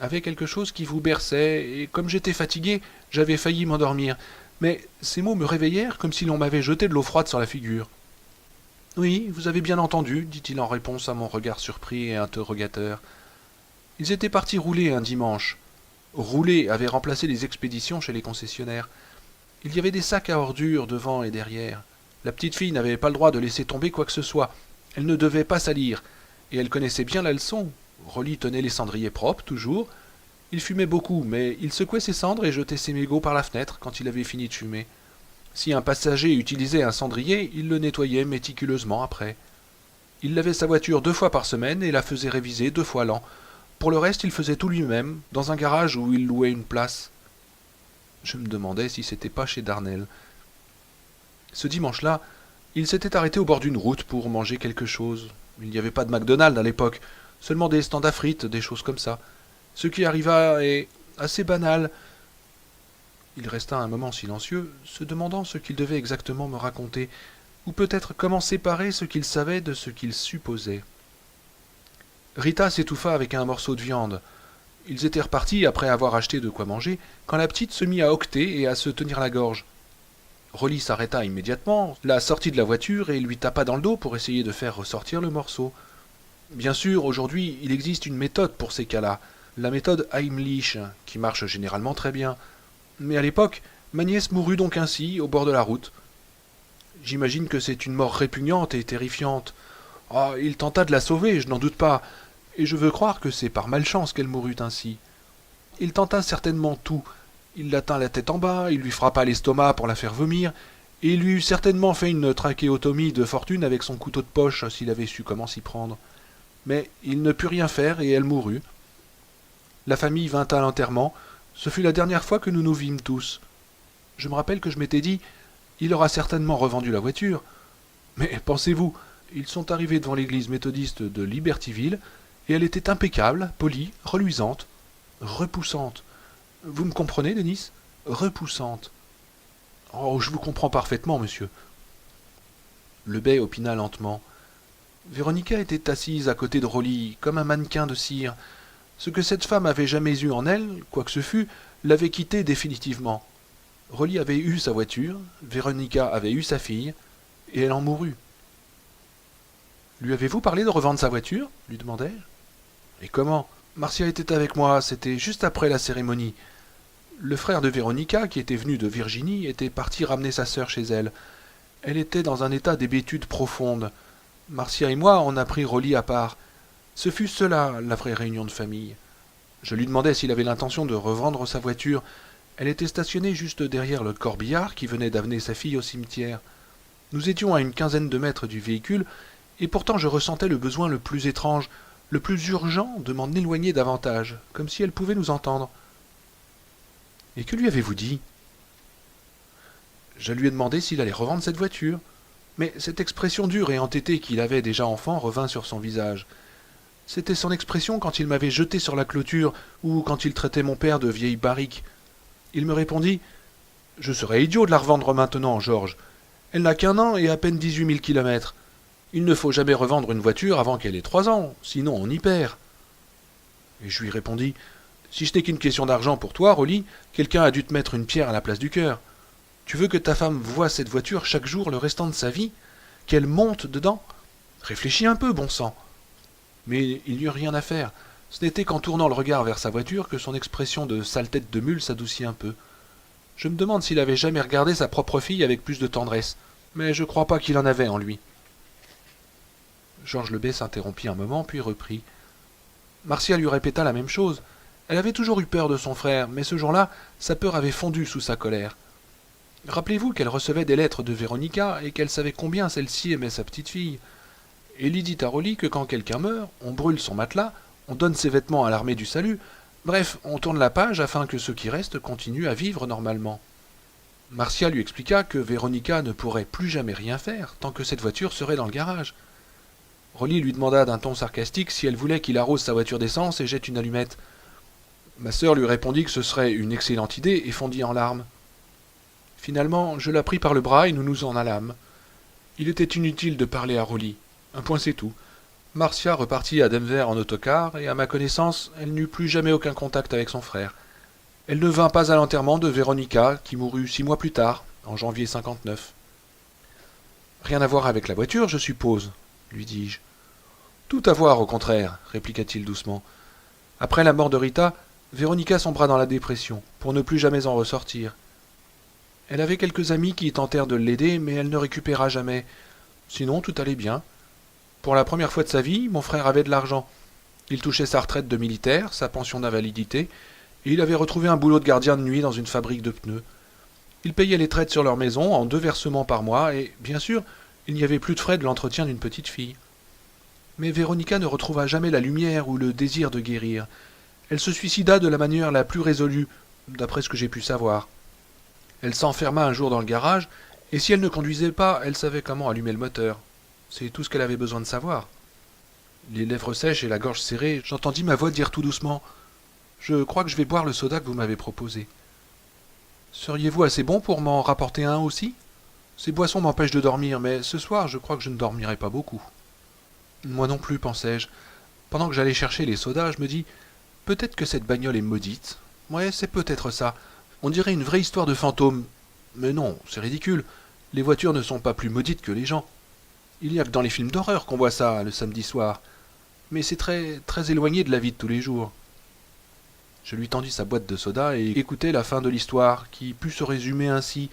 avait quelque chose qui vous berçait, et comme j'étais fatigué, j'avais failli m'endormir. Mais ces mots me réveillèrent comme si l'on m'avait jeté de l'eau froide sur la figure. Oui, vous avez bien entendu, dit-il en réponse à mon regard surpris et interrogateur. Ils étaient partis rouler un dimanche. Rouler avait remplacé les expéditions chez les concessionnaires. Il y avait des sacs à ordures devant et derrière. La petite fille n'avait pas le droit de laisser tomber quoi que ce soit. Elle ne devait pas salir. Et elle connaissait bien la leçon. Rolly tenait les cendriers propres, toujours. Il fumait beaucoup, mais il secouait ses cendres et jetait ses mégots par la fenêtre quand il avait fini de fumer. Si un passager utilisait un cendrier, il le nettoyait méticuleusement après. Il lavait sa voiture 2 fois par semaine et la faisait réviser 2 fois l'an. Pour le reste, il faisait tout lui-même, dans un garage où il louait une place. Je me demandais si c'était pas chez Darnel. Ce dimanche-là, il s'était arrêté au bord d'une route pour manger quelque chose. Il n'y avait pas de McDonald's à l'époque, seulement des stands à frites, des choses comme ça. Ce qui arriva est assez banal. Il resta un moment silencieux, se demandant ce qu'il devait exactement me raconter, ou peut-être comment séparer ce qu'il savait de ce qu'il supposait. Rita s'étouffa avec un morceau de viande. Ils étaient repartis après avoir acheté de quoi manger, quand la petite se mit à octer et à se tenir la gorge. Rolly s'arrêta immédiatement, la sortit de la voiture et lui tapa dans le dos pour essayer de faire ressortir le morceau. Bien sûr, aujourd'hui, il existe une méthode pour ces cas-là, la méthode Heimlich, qui marche généralement très bien. Mais à l'époque, ma nièce mourut donc ainsi, au bord de la route. J'imagine que c'est une mort répugnante et terrifiante. Ah, il tenta de la sauver, je n'en doute pas, et je veux croire que c'est par malchance qu'elle mourut ainsi. Il tenta certainement tout. Il la tint la tête en bas, il lui frappa l'estomac pour la faire vomir, et il lui eût certainement fait une trachéotomie de fortune avec son couteau de poche s'il avait su comment s'y prendre. Mais il ne put rien faire et elle mourut. La famille vint à l'enterrement. Ce fut la dernière fois que nous nous vîmes tous. Je me rappelle que je m'étais dit, il aura certainement revendu la voiture. Mais pensez-vous, ils sont arrivés devant l'église méthodiste de Libertyville, et elle était impeccable, polie, reluisante, repoussante. Vous me comprenez, Denis? Repoussante. Oh, je vous comprends parfaitement, monsieur. Le bey opina lentement. Véronica était assise à côté de Rolly, comme un mannequin de cire. Ce que cette femme avait jamais eu en elle, quoi que ce fût, l'avait quittée définitivement. Rolly avait eu sa voiture, Véronica avait eu sa fille, et elle en mourut. Lui avez-vous parlé de revendre sa voiture? Lui demandai-je. Et comment? Marcia était avec moi, c'était juste après la cérémonie. Le frère de Véronica, qui était venu de Virginie, était parti ramener sa sœur chez elle. Elle était dans un état d'hébétude profonde. Marcia et moi, on a pris Rolly à part. Ce fut cela, la vraie réunion de famille. Je lui demandai s'il avait l'intention de revendre sa voiture. Elle était stationnée juste derrière le corbillard qui venait d'amener sa fille au cimetière. Nous étions à une quinzaine de mètres du véhicule, et pourtant je ressentais le besoin le plus étrange, le plus urgent de m'en éloigner davantage, comme si elle pouvait nous entendre. Et que lui avez-vous dit? Je lui ai demandé s'il allait revendre cette voiture. Mais cette expression dure et entêtée qu'il avait déjà enfant revint sur son visage. C'était son expression quand il m'avait jeté sur la clôture ou quand il traitait mon père de vieille barrique. Il me répondit « Je serais idiot de la revendre maintenant, Georges. Elle n'a qu'1 an et à peine 18 000 kilomètres. Il ne faut jamais revendre une voiture avant qu'elle ait 3 ans, sinon on y perd. » Et je lui répondis « Si ce n'est qu'une question d'argent pour toi, Rolly, quelqu'un a dû te mettre une pierre à la place du cœur. Tu veux que ta femme voie cette voiture chaque jour le restant de sa vie? Qu'elle monte dedans? Réfléchis un peu, bon sang. » Mais il n'y eut rien à faire. Ce n'était qu'en tournant le regard vers sa voiture que son expression de sale tête de mule s'adoucit un peu. Je me demande s'il avait jamais regardé sa propre fille avec plus de tendresse, mais je crois pas qu'il en avait en lui. Georges Lebey s'interrompit un moment, puis reprit. Marcia lui répéta la même chose. Elle avait toujours eu peur de son frère, mais ce jour-là, sa peur avait fondu sous sa colère. Rappelez-vous qu'elle recevait des lettres de Véronica et qu'elle savait combien celle-ci aimait sa petite fille. Élie dit à Rolly que quand quelqu'un meurt, on brûle son matelas, on donne ses vêtements à l'armée du salut, bref, on tourne la page afin que ceux qui restent continuent à vivre normalement. Marcia lui expliqua que Véronica ne pourrait plus jamais rien faire tant que cette voiture serait dans le garage. Rolly lui demanda d'un ton sarcastique si elle voulait qu'il arrose sa voiture d'essence et jette une allumette. Ma sœur lui répondit que ce serait une excellente idée et fondit en larmes. Finalement, je la pris par le bras et nous nous en allâmes. Il était inutile de parler à Rolly. Un point c'est tout. Marcia repartit à Denver en autocar, et à ma connaissance, elle n'eut plus jamais aucun contact avec son frère. Elle ne vint pas à l'enterrement de Véronica, qui mourut 6 mois plus tard, en janvier 59. Rien à voir avec la voiture, je suppose, lui dis-je. Tout à voir, au contraire, répliqua-t-il doucement. Après la mort de Rita, Véronica sombra dans la dépression, pour ne plus jamais en ressortir. Elle avait quelques amis qui tentèrent de l'aider, mais elle ne récupéra jamais. Sinon, tout allait bien. Pour la première fois de sa vie, mon frère avait de l'argent. Il touchait sa retraite de militaire, sa pension d'invalidité, et il avait retrouvé un boulot de gardien de nuit dans une fabrique de pneus. Il payait les traites sur leur maison en 2 versements par mois, et, bien sûr, il n'y avait plus de frais de l'entretien d'une petite fille. Mais Véronica ne retrouva jamais la lumière ou le désir de guérir. Elle se suicida de la manière la plus résolue, d'après ce que j'ai pu savoir. Elle s'enferma un jour dans le garage, et si elle ne conduisait pas, elle savait comment allumer le moteur. C'est tout ce qu'elle avait besoin de savoir. Les lèvres sèches et la gorge serrée, j'entendis ma voix dire tout doucement « Je crois que je vais boire le soda que vous m'avez proposé. » « Seriez-vous assez bon pour m'en rapporter un aussi ? Ces boissons m'empêchent de dormir, mais ce soir je crois que je ne dormirai pas beaucoup. » Moi non plus, pensai-je. Pendant que j'allais chercher les sodas, je me dis « Peut-être que cette bagnole est maudite. Ouais, c'est peut-être ça. On dirait une vraie histoire de fantôme. Mais non, c'est ridicule. Les voitures ne sont pas plus maudites que les gens. Il n'y a que dans les films d'horreur qu'on voit ça, le samedi soir. Mais c'est très, très éloigné de la vie de tous les jours. » Je lui tendis sa boîte de soda et écoutai la fin de l'histoire, qui put se résumer ainsi.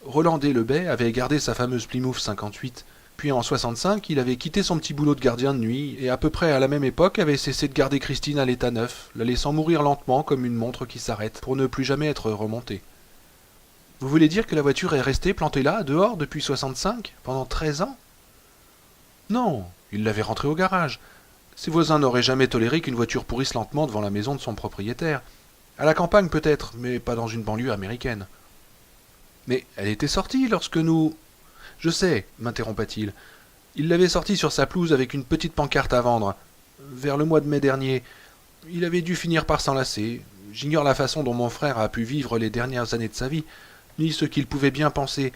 Roland Delebet avait gardé sa fameuse Plymouth 58, puis en 65, il avait quitté son petit boulot de gardien de nuit, et à peu près à la même époque avait cessé de garder Christine à l'état neuf, la laissant mourir lentement comme une montre qui s'arrête, pour ne plus jamais être remontée. Vous voulez dire que la voiture est restée plantée là, dehors, depuis 65, pendant 13 ans ? Non, il l'avait rentrée au garage. Ses voisins n'auraient jamais toléré qu'une voiture pourrisse lentement devant la maison de son propriétaire. À la campagne peut-être, mais pas dans une banlieue américaine. Mais elle était sortie lorsque nous... Je sais, m'interrompit-il. Il l'avait sortie sur sa pelouse avec une petite pancarte à vendre. Vers le mois de mai dernier. Il avait dû finir par s'enlacer. J'ignore la façon dont mon frère a pu vivre les dernières années de sa vie, ni ce qu'il pouvait bien penser.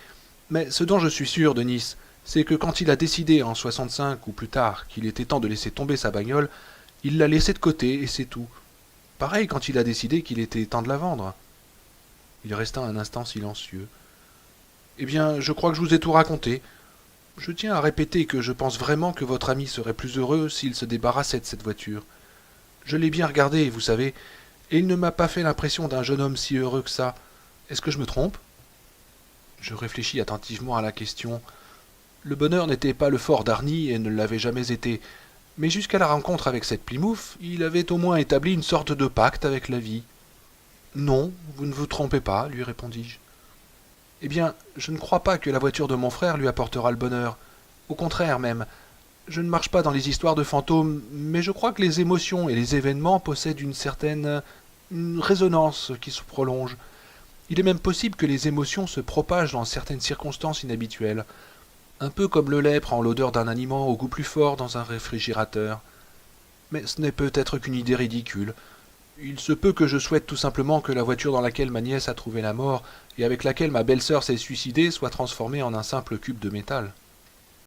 Mais ce dont je suis sûr, Denis, c'est que quand il a décidé en 65 ou plus tard qu'il était temps de laisser tomber sa bagnole, il l'a laissée de côté et c'est tout. Pareil quand il a décidé qu'il était temps de la vendre. Il resta un instant silencieux. Eh bien, je crois que je vous ai tout raconté. Je tiens à répéter que je pense vraiment que votre ami serait plus heureux s'il se débarrassait de cette voiture. Je l'ai bien regardé, vous savez, et il ne m'a pas fait l'impression d'un jeune homme si heureux que ça. Est-ce que je me trompe ? Je réfléchis attentivement à la question. Le bonheur n'était pas le fort d'Arny et ne l'avait jamais été, mais jusqu'à la rencontre avec cette Plymouth, il avait au moins établi une sorte de pacte avec la vie. Non, vous ne vous trompez pas, lui répondis-je. Eh bien, je ne crois pas que la voiture de mon frère lui apportera le bonheur. Au contraire même. Je ne marche pas dans les histoires de fantômes, mais je crois que les émotions et les événements possèdent une résonance qui se prolonge. Il est même possible que les émotions se propagent dans certaines circonstances inhabituelles. Un peu comme le lait prend l'odeur d'un aliment au goût plus fort dans un réfrigérateur. Mais ce n'est peut-être qu'une idée ridicule. Il se peut que je souhaite tout simplement que la voiture dans laquelle ma nièce a trouvé la mort et avec laquelle ma belle-sœur s'est suicidée soit transformée en un simple cube de métal.